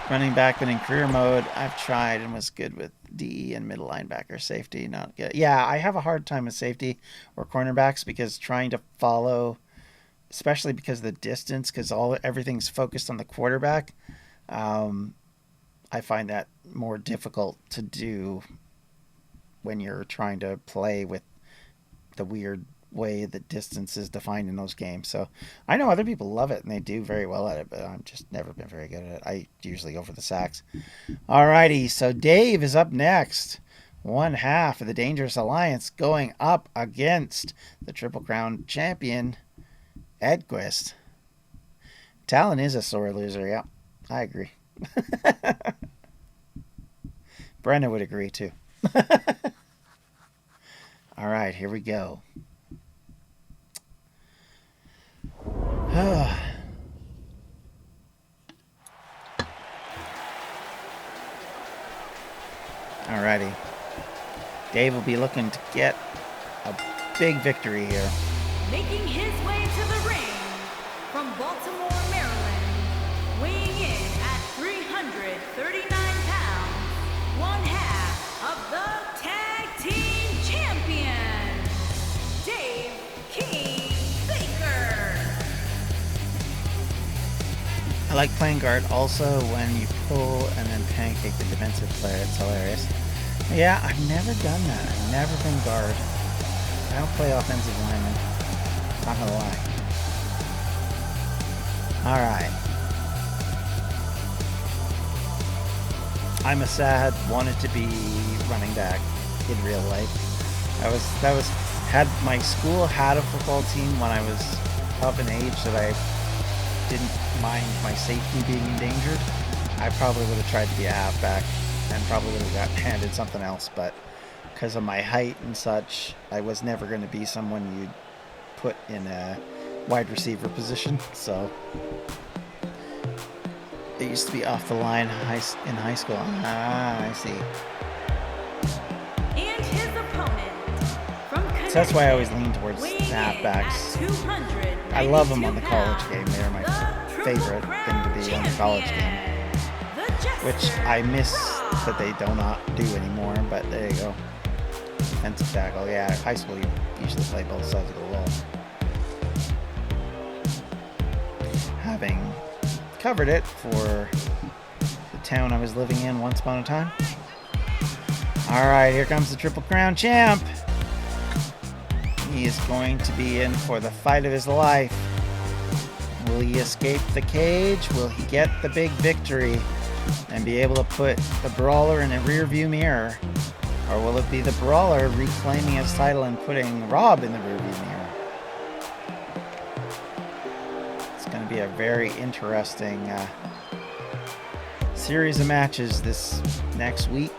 Running back, but in career mode, I've tried and was good with DE and middle linebacker. Safety, not good. Yeah, I have a hard time with safety or cornerbacks because trying to follow, especially because of the distance, because everything's focused on the quarterback. I find that more difficult to do when you're trying to play with the weird way the distance is defined in those games. So I know other people love it and they do very well at it, but I've just never been very good at it. I usually go for the sacks. Alrighty, so Dave is up next. One half of the Dangerous Alliance going up against the Triple Crown champion, Edquist. Talon is a sore loser, yeah. I agree. Brenna would agree too. Alright, here we go. Alrighty. Dave will be looking to get a big victory here. Making his way to the ring from Baltimore, Maryland, weighing in at 339 pounds, one half of the Tag Team Champions, Dave King Baker. I like playing guard also when you pull and then pancake the defensive player. It's hilarious. Yeah, I've never done that. I've never been guard. I don't play offensive lineman. Not gonna lie. Alright. I'm a sad, wanted to be running back in real life. Had my school had a football team when I was of an age that I didn't mind my safety being endangered. I probably would have tried to be a halfback and probably would have got handed something else, but because of my height and such, I was never going to be someone you'd put in a wide receiver position, so it used to be off the line in high school. Ah, I see. And his opponent from So that's why I always lean towards halfbacks. I love them on the college game. They're my favorite thing to be on the college game, which I miss that they do not do anymore, but there you go. Defensive tackle. Yeah, high school you usually play both sides of the ball. Having covered it for the town I was living in once upon a time. Alright, here comes the Triple Crown champ. He is going to be in for the fight of his life. Will he escape the cage? Will he get the big victory and be able to put the brawler in a rearview mirror? Or will it be the brawler reclaiming his title and putting Rob in the rearview mirror? It's going to be a very interesting series of matches this next week,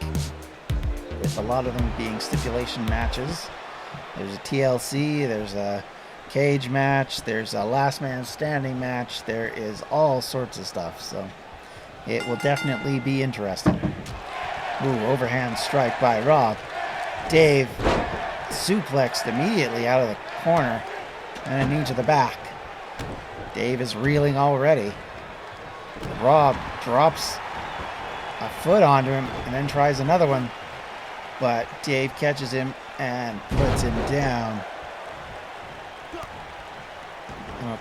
with a lot of them being stipulation matches. There's a TLC, there's a cage match, there's a last man standing match, there is all sorts of stuff, so it will definitely be interesting. Ooh, overhand strike by Rob. Dave suplexed immediately out of the corner and a knee to the back. Dave is reeling already. Rob drops a foot onto him and then tries another one, but Dave catches him and puts him down.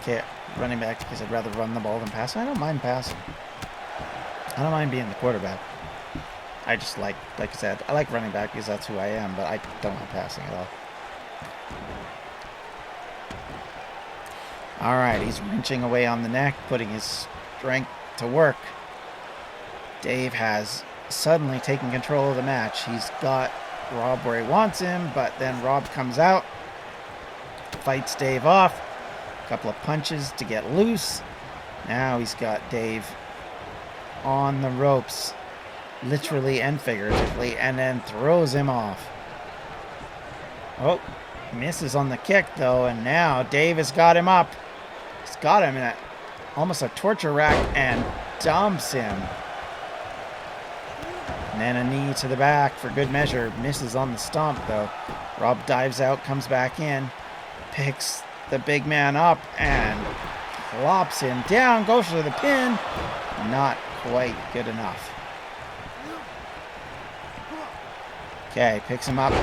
Okay, running back because I'd rather run the ball than pass. I don't mind passing. I don't mind being the quarterback. I just like I said, I like running back because that's who I am, but I don't like passing at all. All right, he's wrenching away on the neck, putting his strength to work. Dave has suddenly taken control of the match. He's got Rob where he wants him, but then Rob comes out, fights Dave off. A couple of punches to get loose. Now he's got Dave on the ropes, literally and figuratively, and then throws him off. Oh, misses on the kick though, and now Dave has got him up. He's got him in almost a torture rack and dumps him. And then a knee to the back for good measure. Misses on the stomp though. Rob dives out, comes back in, picks the big man up and plops him down, goes for the pin. Not quite good enough. Okay, picks him up.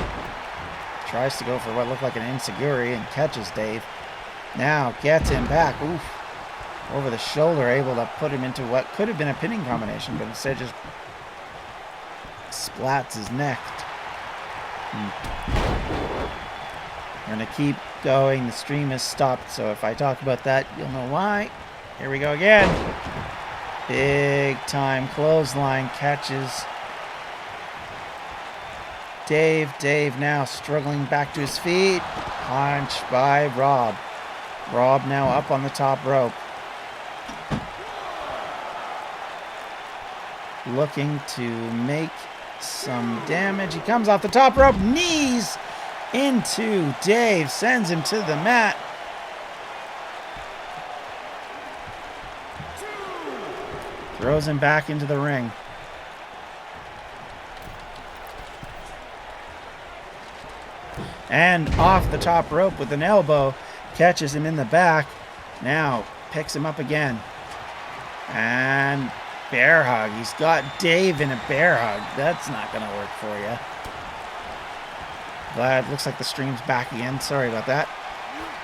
Tries to go for what looked like an enziguri and catches Dave. Now gets him back. Oof. Over the shoulder, able to put him into what could have been a pinning combination, but instead just splats his neck. We're going to keep going. The stream has stopped, so if I talk about that, you'll know why. Here we go again. Big time clothesline catches Dave. Dave now struggling back to his feet. Punch by Rob. Rob now up on the top rope. Looking to make some damage. He comes off the top rope. Knees into Dave. Sends him to the mat. Throws him back into the ring. And off the top rope with an elbow. Catches him in the back. Now picks him up again. And bear hug. He's got Dave in a bear hug. That's not going to work for you. Glad. Looks like the stream's back again. Sorry about that.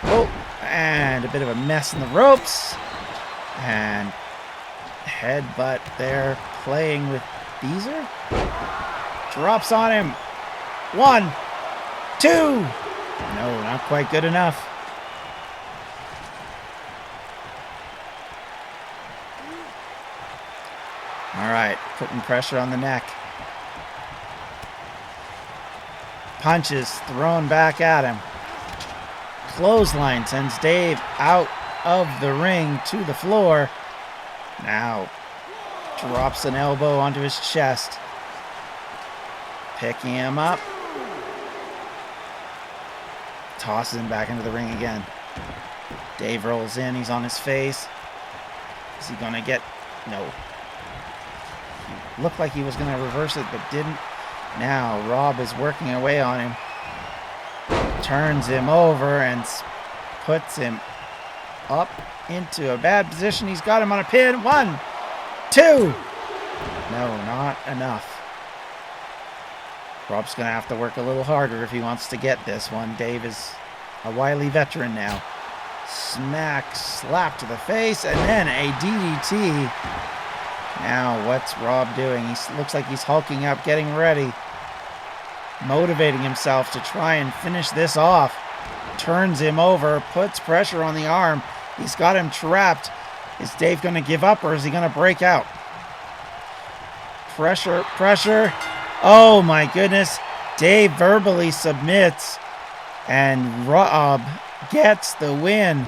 Oh, and a bit of a mess in the ropes. And headbutt there. Playing with Beezer. Drops on him. 1, 2. No, not quite good enough. All right, putting pressure on the neck. Punches thrown back at him. Clothesline sends Dave out of the ring to the floor. Now drops an elbow onto his chest. Picking him up. Tosses him back into the ring again. Dave rolls in. He's on his face. Is he going to get... No. Looked like he was going to reverse it, but didn't. Now Rob is working away on him. Turns him over and puts him up into a bad position. He's got him on a pin. 1, 2. No, not enough. Rob's going to have to work a little harder if he wants to get this one. Dave is a wily veteran now. Smack, slap to the face, and then a DDT. Now, what's Rob doing? He looks like he's hulking up, getting ready. Motivating himself to try and finish this off. Turns him over, puts pressure on the arm. He's got him trapped. Is Dave going to give up or is he going to break out? Pressure, pressure. Oh my goodness. Dave verbally submits and Rob gets the win.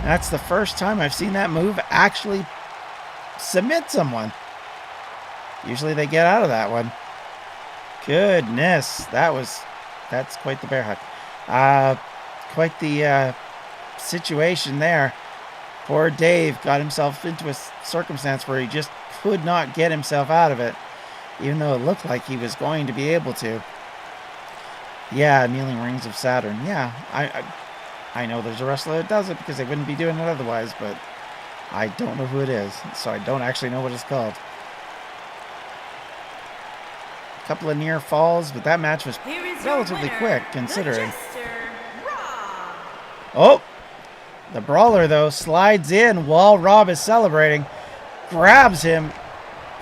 That's the first time I've seen that move actually submit someone. Usually they get out of that one. Goodness, that's quite the bear hug. Quite the situation there. Poor Dave got himself into a circumstance where he just could not get himself out of it, even though it looked like he was going to be able to. Yeah, Kneeling Rings of Saturn. Yeah, I know there's a wrestler that does it because they wouldn't be doing it otherwise, but I don't know who it is, so I don't actually know what it's called. A couple of near falls, but that match was relatively quick considering. Oh! The Brawler, though, slides in while Rob is celebrating, grabs him,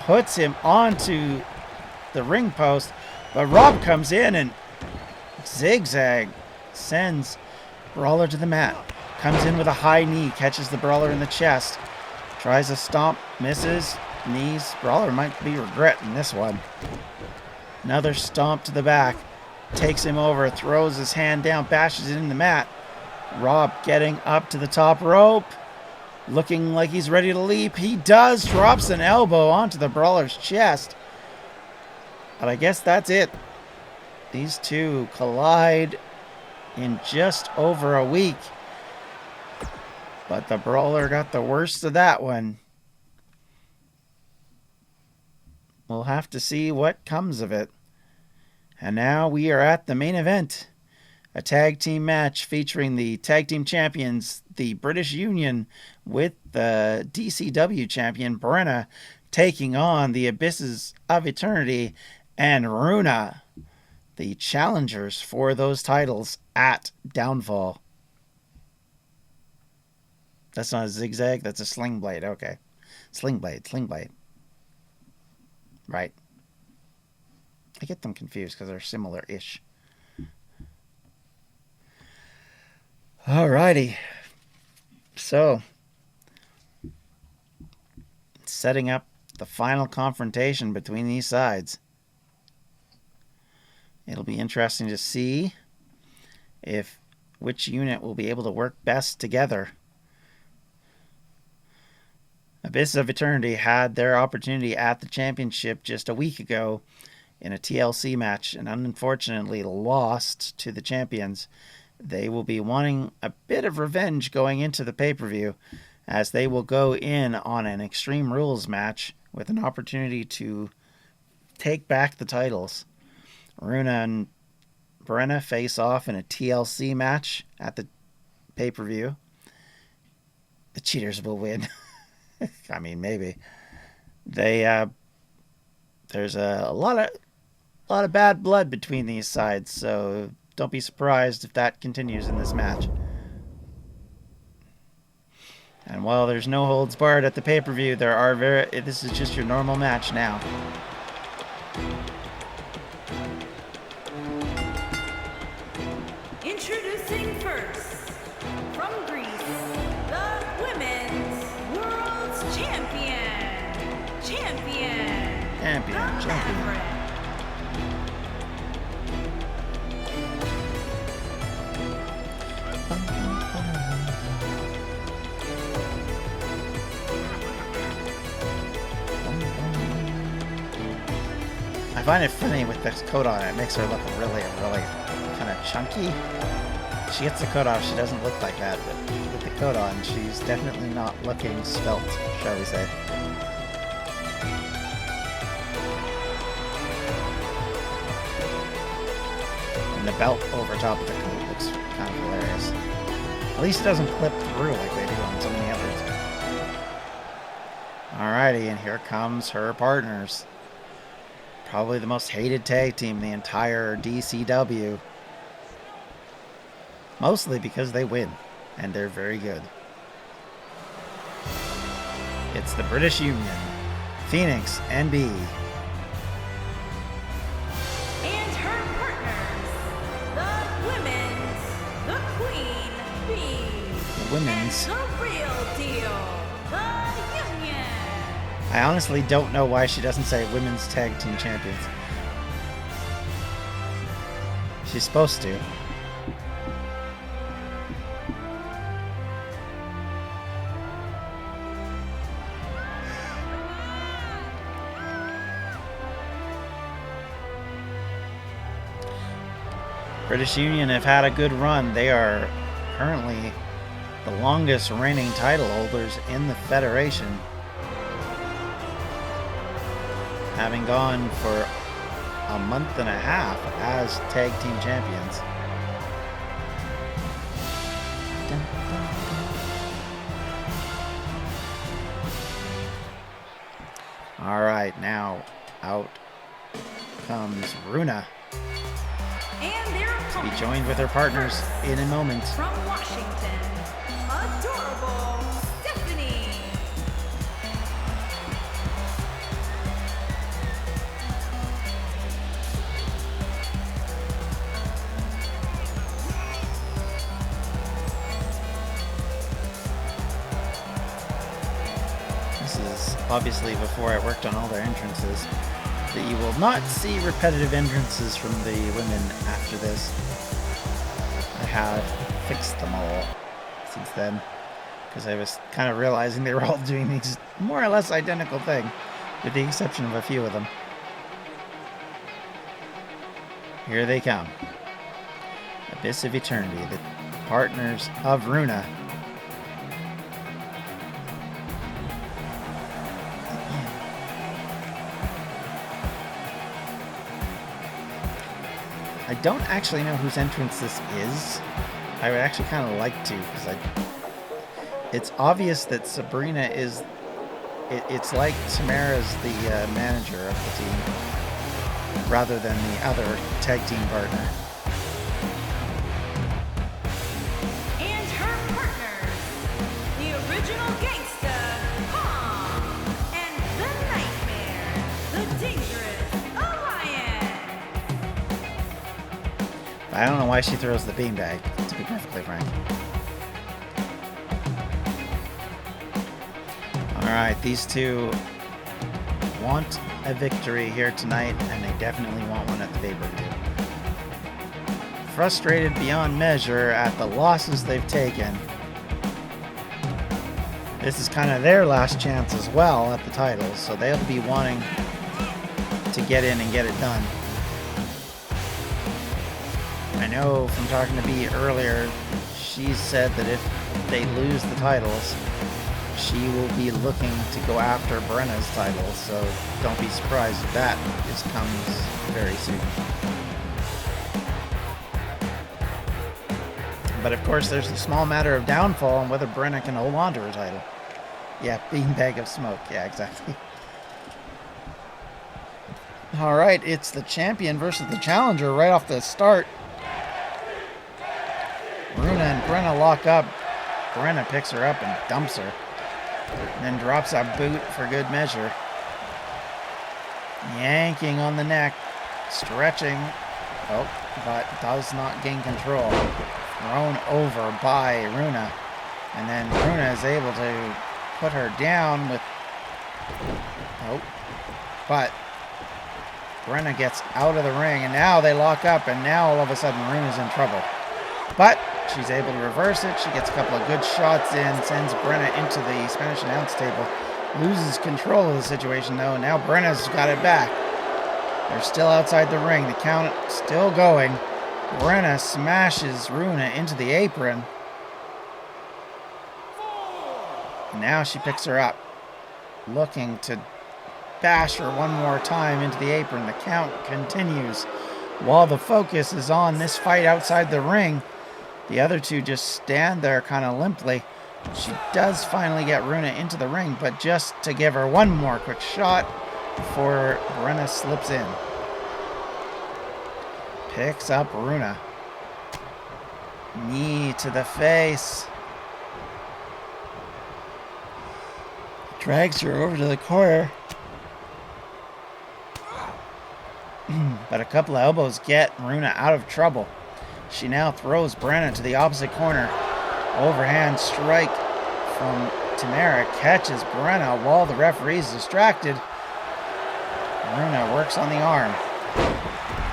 puts him onto the ring post, but Rob comes in and zigzag sends Brawler to the mat. Comes in with a high knee, catches the Brawler in the chest, tries a stomp, misses, knees. Brawler might be regretting this one. Another stomp to the back, takes him over, throws his hand down, bashes it in the mat. Rob getting up to the top rope, looking like he's ready to leap. He does, drops an elbow onto the Brawler's chest. But I guess that's it. These two collide in just over a week. But the Brawler got the worst of that one. We'll have to see what comes of it. And now we are at the main event. A tag team match featuring the tag team champions, the British Union, with the DCW champion, Brenna, taking on the Abysses of Eternity and Runa, the challengers for those titles at Downfall. That's not a zigzag, that's a sling blade. Okay. Sling blade. Right. I get them confused because they're similar-ish. Alrighty. So, setting up the final confrontation between these sides. It'll be interesting to see which unit will be able to work best together. Abyss of Eternity had their opportunity at the championship just a week ago in a TLC match and unfortunately lost to the champions. They will be wanting a bit of revenge going into the pay-per-view as they will go in on an Extreme Rules match with an opportunity to take back the titles. Runa and Brenna face off in a TLC match at the pay-per-view. The cheaters will win. I mean, maybe. There's a lot of bad blood between these sides, so don't be surprised if that continues in this match. And while there's no holds barred at the pay-per-view, this is just your normal match now. Introducing first, from Greece, the Women's World Champion, the Maverick. I find it funny with this coat on. It makes her look really kind of chunky. She gets the coat off, she doesn't look like that, but with the coat on, she's definitely not looking svelte, shall we say. And the belt over top of the coat looks kind of hilarious. At least it doesn't clip through like they do on so many others. Alrighty, and here comes her partners. Probably the most hated tag team in the entire DCW. Mostly because they win, and they're very good. It's the British Union, Phoenix and B. And her partners, the Queen Bee. The women's. And the real deal, the Union. I honestly don't know why she doesn't say Women's Tag Team Champions. She's supposed to. British Union have had a good run. They are currently the longest reigning title holders in the Federation, having gone for a month and a half as tag team champions. All right, now out comes Runa And their to be opponent, joined with her partners in a moment. from Washington, adorable Stephanie. This is obviously before I worked on all their entrances. That you will not see repetitive entrances from the women after this. I have fixed them all since then, because I was kind of realizing they were all doing these more or less identical thing, with the exception of a few of them. Here they come. Abyss of Eternity, the partners of Runa. I don't actually know whose entrance this is. I would actually kind of like to, because it's obvious that Sabrina is... It's like Tamara's the manager of the team, rather than the other tag team partner. And her partners, the original gangsta, Kong, and the Nightmare, the Dangerous Alliance. I don't know why she throws the beanbag, to be perfectly frank. Alright, these two want a victory here tonight, and they definitely want one at the pay-per-view. Frustrated beyond measure at the losses they've taken. This is kind of their last chance as well at the titles, so they'll be wanting to get in and get it done. I know from talking to Bea earlier, she said that if they lose the titles, she will be looking to go after Brenna's title, so don't be surprised if that comes very soon. But of course, there's the small matter of downfall on whether Brenna can hold on to her title. Yeah, beanbag of smoke. Yeah, exactly. Alright, it's the champion versus the challenger right off the start. Runa and Brenna lock up. Brenna picks her up and dumps her. And then drops a boot for good measure. Yanking on the neck. Stretching. Oh, but does not gain control. Thrown over by Runa. And then Runa is able to put her down with... Oh. But Brenna gets out of the ring. And now they lock up. And now all of a sudden Runa's in trouble. But she's able to reverse it. She gets a couple of good shots in, sends Brenna into the Spanish announce table. Loses control of the situation, though. Now Brenna's got it back. They're still outside the ring. The count still going. Brenna smashes Runa into the apron. And now she picks her up, looking to bash her one more time into the apron. The count continues. While the focus is on this fight outside the ring, the other two just stand there kind of limply. She does finally get Runa into the ring, but just to give her one more quick shot before Brenna slips in. Picks up Runa. Knee to the face. Drags her over to the corner. But a couple of elbows get Runa out of trouble. She now throws Brenna to the opposite corner. Overhand strike from Tamara catches Brenna while the referee is distracted. Runa works on the arm.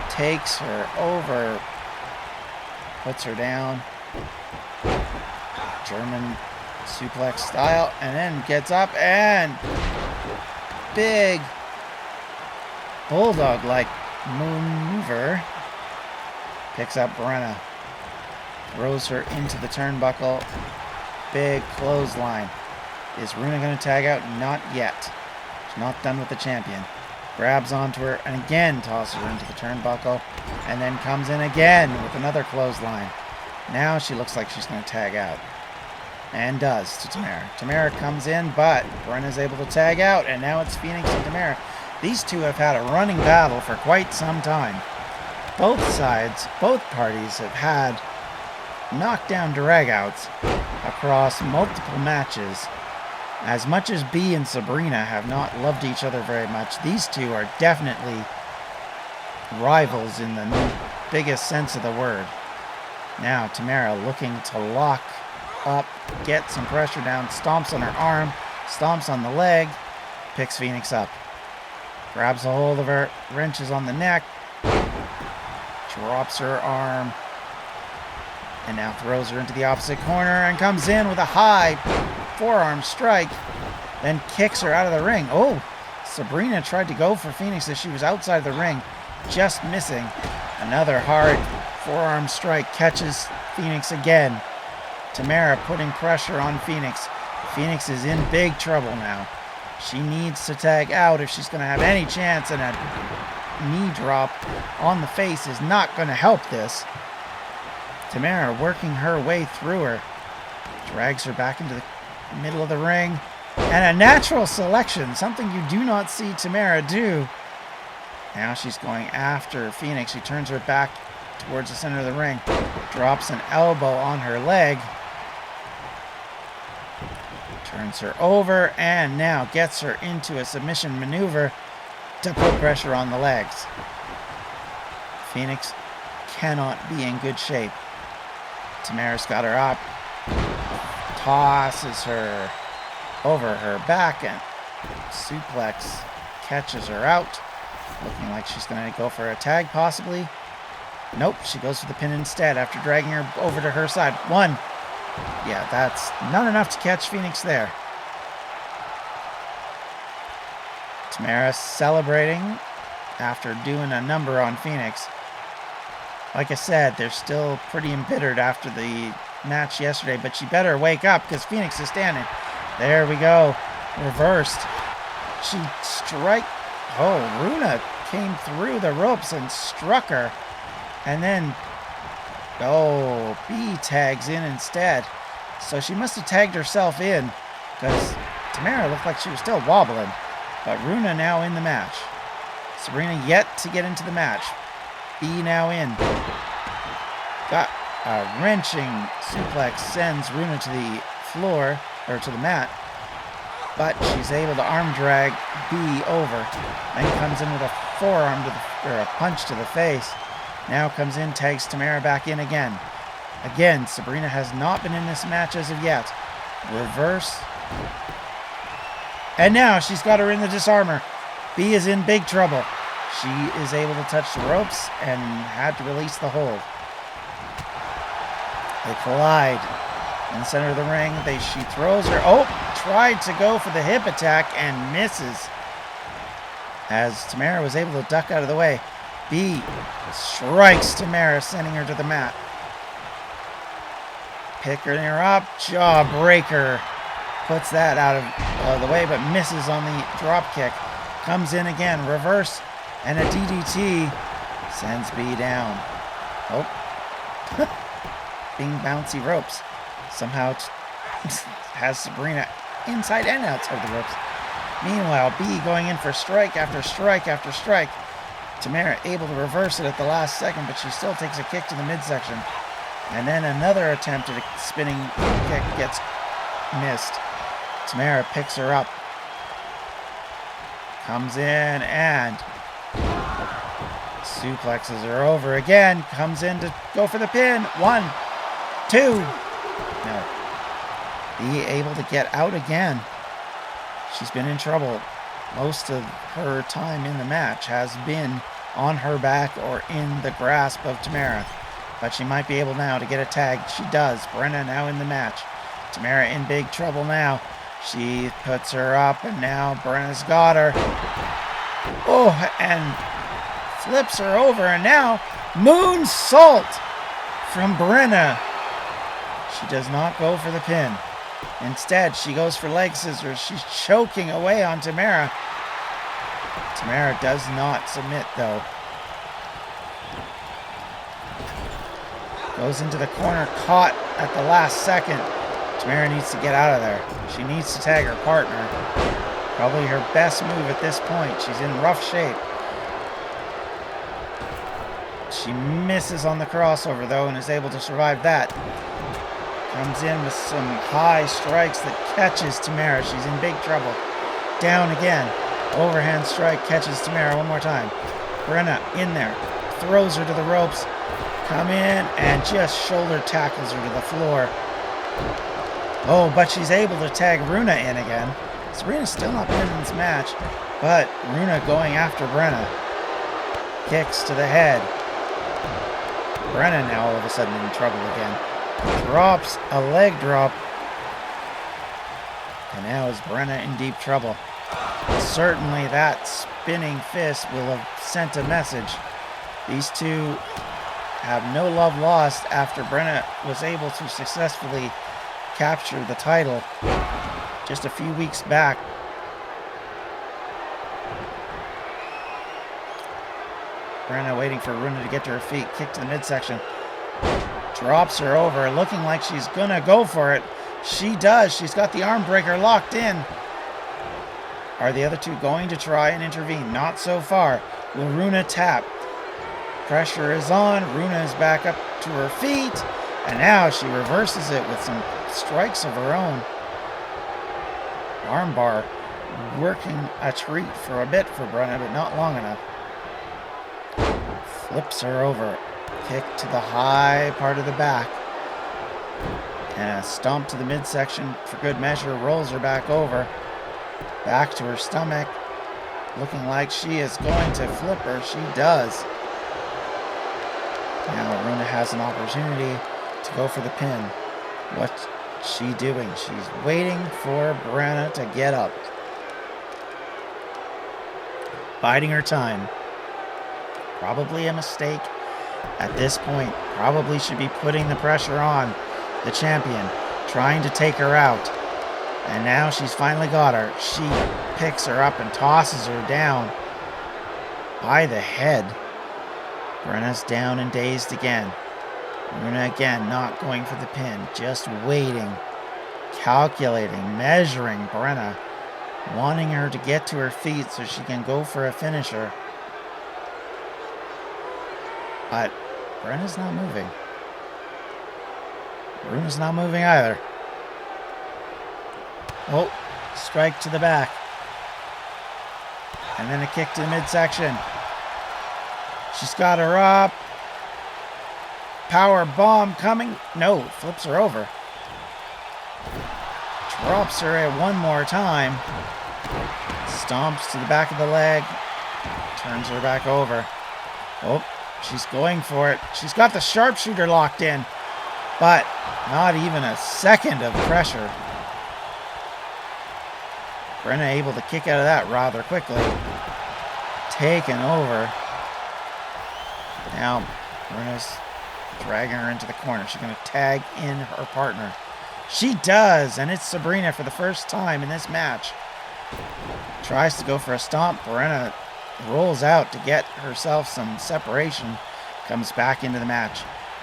Takes her over. Puts her down. German suplex style. And then gets up and big bulldog-like maneuver. Picks up Brenna. Throws her into the turnbuckle. Big clothesline. Is Runa going to tag out? Not yet. She's not done with the champion. Grabs onto her and again tosses her into the turnbuckle. And then comes in again with another clothesline. Now she looks like she's going to tag out. And does to Tamara. Tamara comes in, but Brenna's able to tag out. And now it's Phoenix and Tamara. These two have had a running battle for quite some time. Both sides, both parties have had knockdown dragouts across multiple matches. As much as Bea and Sabrina have not loved each other very much, these two are definitely rivals in the biggest sense of the word. Now Tamara looking to lock up, get some pressure down, stomps on her arm, stomps on the leg, picks Phoenix up. Grabs a hold of her, wrenches on the neck, drops her arm, and now throws her into the opposite corner and comes in with a high forearm strike, then kicks her out of the ring. Oh, Sabrina tried to go for Phoenix as she was outside the ring, just missing. Another hard forearm strike catches Phoenix again. Tamara putting pressure on Phoenix. Phoenix is in big trouble now. She needs to tag out if she's going to have any chance, and a knee drop on the face is not going to help this. Tamara working her way through her. Drags her back into the middle of the ring. And a natural selection, something you do not see Tamara do. Now she's going after Phoenix. She turns her back towards the center of the ring. Drops an elbow on her leg. Turns her over and now gets her into a submission maneuver to put pressure on the legs. Phoenix cannot be in good shape. Tamara's got her up. Tosses her over her back and suplex catches her out. Looking like she's going to go for a tag possibly. Nope, she goes for the pin instead after dragging her over to her side. One. Yeah, that's not enough to catch Phoenix there. Tamara celebrating after doing a number on Phoenix. Like I said, they're still pretty embittered after the match yesterday, but she better wake up because Phoenix is standing. There we go. Reversed. She Oh, Runa came through the ropes and struck her. And then Bea tags in instead. So she must have tagged herself in because Tamara looked like she was still wobbling. But Runa now in the match. Sabrina yet to get into the match. Bea now in. Got a wrenching suplex, sends Runa to the floor, or to the mat. But she's able to arm drag Bea over. Then comes in with a forearm or a punch to the face. Now comes in, tags Tamara back in again. Again, Sabrina has not been in this match as of yet. Reverse. And now she's got her in the disarmor. Bea is in big trouble. She is able to touch the ropes and had to release the hold. They collide in the center of the ring. She throws her. Oh, tried to go for the hip attack and misses. As Tamara was able to duck out of the way. Bea strikes Tamara, sending her to the mat. Picking her up, jawbreaker. Puts that out of the way, but misses on the drop kick. Comes in again, reverse, and a DDT sends Bea down. Oh, being bouncy ropes. Somehow has Sabrina inside and outside the ropes. Meanwhile, Bea going in for strike after strike after strike. Tamara able to reverse it at the last second, but she still takes a kick to the midsection. And then another attempt at a spinning kick gets missed. Tamara picks her up. Comes in and suplexes her over again. Comes in to go for the pin. 1, 2. No. Bea able to get out again. She's been in trouble. Most of her time in the match has been on her back or in the grasp of Tamara. But she might be able now to get a tag. She does. Brenna now in the match. Tamara in big trouble now. She puts her up, and now Brenna's got her. Oh, and flips her over, and now Moonsault from Brenna. She does not go for the pin. Instead, she goes for leg scissors. She's choking away on Tamara. Tamara does not submit, though. Goes into the corner, caught at the last second. Tamara needs to get out of there. She needs to tag her partner. Probably her best move at this point. She's in rough shape. She misses on the crossover, though, and is able to survive that. Comes in with some high strikes that catches Tamara. She's in big trouble. Down again. Overhand strike catches Tamara one more time. Brenna in there. Throws her to the ropes. Come in and just shoulder tackles her to the floor. Oh, but she's able to tag Runa in again. Sabrina's still not been in this match, but Runa going after Brenna. Kicks to the head. Brenna now all of a sudden in trouble again. Drops a leg drop. And now is Brenna in deep trouble. Certainly that spinning fist will have sent a message. These two have no love lost after Brenna was able to successfully capture the title just a few weeks back. Brenna waiting for Runa to get to her feet. Kick to the midsection. Drops her over, looking like she's gonna go for it. She does. She's got the arm breaker locked in. Are the other two going to try and intervene? Not so far. Will Runa tap? Pressure is on. Runa is back up to her feet. And now she reverses it with some strikes of her own. Armbar working a treat for a bit for Brenna, but not long enough. Flips her over. Kick to the high part of the back. And a stomp to the midsection for good measure. Rolls her back over. Back to her stomach. Looking like she is going to flip her. She does. Now Runa has an opportunity to go for the pin. What's she doing? She's waiting for Brenna to get up. Biding her time. Probably a mistake at this point. Probably should be putting the pressure on the champion, trying to take her out. And now she's finally got her. She picks her up and tosses her down by the head. Brenna's down and dazed again. Runa again not going for the pin, just waiting, calculating, measuring Brenna, wanting her to get to her feet so she can go for a finisher. But Brenna's not moving. Runa's not moving either. Oh, strike to the back. And then a kick to the midsection. She's got her up. Power bomb coming. No, flips her over. Drops her at one more time. Stomps to the back of the leg. Turns her back over. Oh, she's going for it. She's got the sharpshooter locked in. But not even a second of pressure. Brenna able to kick out of that rather quickly. Taken over. Now, Bruna's dragging her into the corner. She's going to tag in her partner. She does, and it's Sabrina for the first time in this match. Tries to go for a stomp. Brenna rolls out to get herself some separation. Comes back into the match.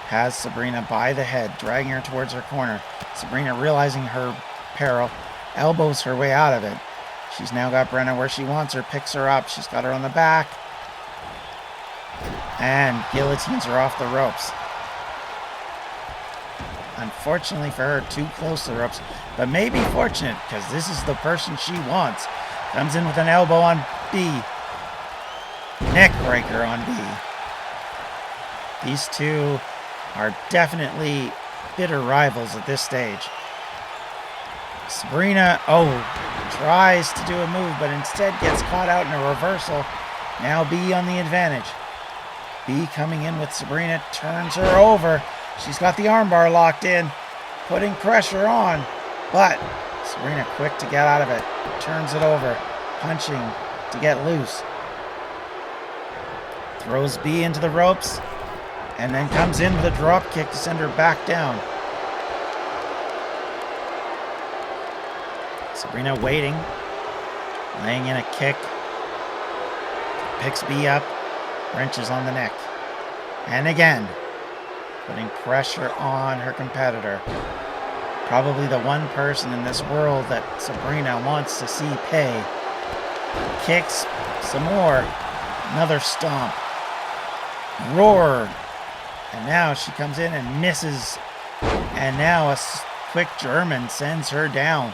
Has Sabrina by the head, dragging her towards her corner. Sabrina realizing her peril, elbows her way out of it. She's now got Brenna where she wants her, picks her up. She's got her on the back. And guillotines her off the ropes. Unfortunately for her, too close to the ropes. But maybe fortunate, because this is the person she wants. Comes in with an elbow on B. Neck breaker on B. These two are definitely bitter rivals at this stage. Sabrina, tries to do a move, but instead gets caught out in a reversal. Now B on the advantage. B coming in with Sabrina, turns her over. She's got the armbar locked in, putting pressure on, but Sabrina quick to get out of it. Turns it over, punching to get loose. Throws B into the ropes. and then comes in with a drop kick to send her back down. Sabrina waiting, laying in a kick, picks B up, wrenches on the neck, and again, putting pressure on her competitor. Probably the one person in this world that Sabrina wants to see pay. Kicks some more, another stomp, roar, and now she comes in and misses, and now a quick German sends her down.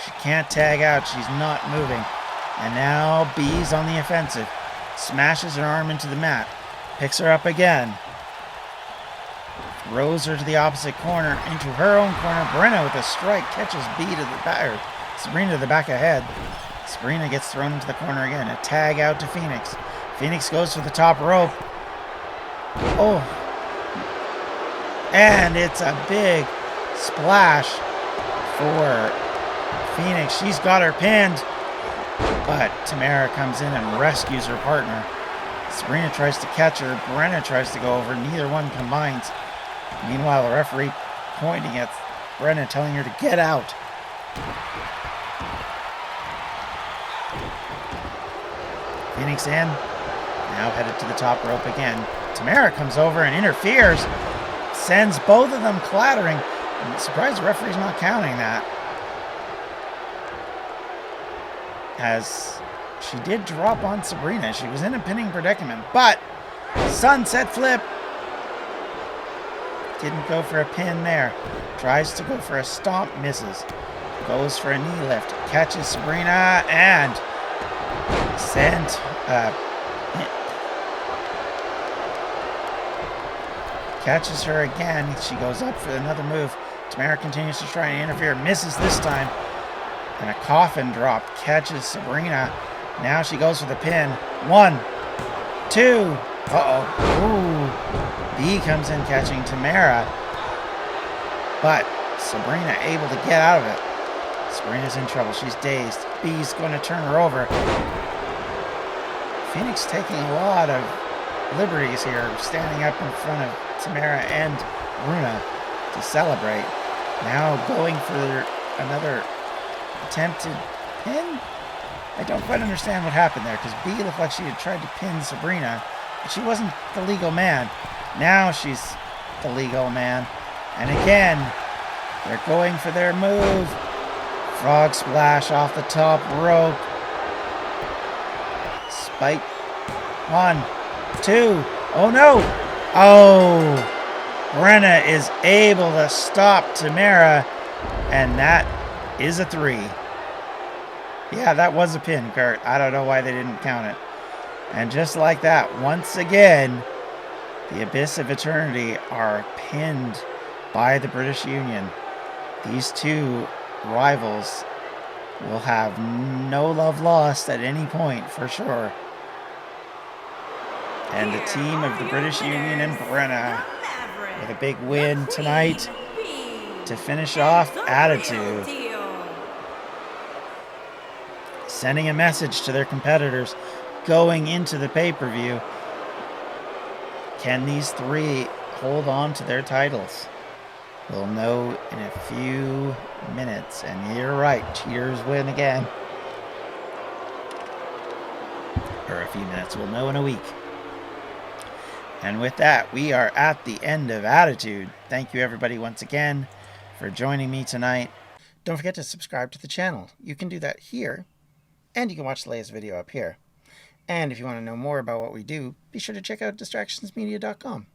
She can't tag out, she's not moving, and now B's on the offensive, smashes her arm into the mat, picks her up again, throws her to the opposite corner, into her own corner. Brenna with a strike catches B to the back, or Sabrina to the back of head. Sabrina gets thrown into the corner again. A tag out to Phoenix. Phoenix goes for the top rope. Oh. And it's a big splash for Phoenix. She's got her pinned. But Tamara comes in and rescues her partner. Sabrina tries to catch her. Brenna tries to go over. Neither one combines. Meanwhile, the referee pointing at Brenna, telling her to get out. Phoenix in, now headed to the top rope again. Tamara comes over and interferes, sends both of them clattering. I'm surprised the referee's not counting that, as she did drop on Sabrina. She was in a pinning predicament, but sunset flip. Didn't go for a pin there. Tries to go for a stomp, misses. Goes for a knee lift, catches Sabrina, and catches her again. She goes up for another move. Tamara continues to try and interfere, misses this time. And a coffin drop catches Sabrina. Now she goes for the pin. 1, 2. Uh-oh. Ooh. B comes in catching Tamara. But Sabrina able to get out of it. Sabrina's in trouble. She's dazed. B's going to turn her over. Phoenix taking a lot of liberties here, standing up in front of Tamara and Runa to celebrate. Now going for another attempted pin. I don't quite understand what happened there, because B looked like she had tried to pin Sabrina, but she wasn't the legal man. Now she's the legal man. And again, they're going for their move. Frog splash off the top rope. Spike. 1, 2. Oh no! Oh! Brenna is able to stop Tamara, and that is a 3. Yeah, that was a pin, Kurt. I don't know why they didn't count it. And just like that, once again, the Abyss of Eternity are pinned by the British Union. These two rivals will have no love lost at any point, for sure. And the team of the British Union and Brenna with a big win tonight to finish off Attitude. Sending a message to their competitors going into the pay-per-view. Can these three hold on to their titles? We'll know in a few minutes. And you're right, cheaters win again. Or a few minutes, we'll know in a week. And with that, we are at the end of Attitude. Thank you everybody once again for joining me tonight. Don't forget to subscribe to the channel. You can do that here, and you can watch the latest video up here. And if you want to know more about what we do, be sure to check out distractionsmedia.com.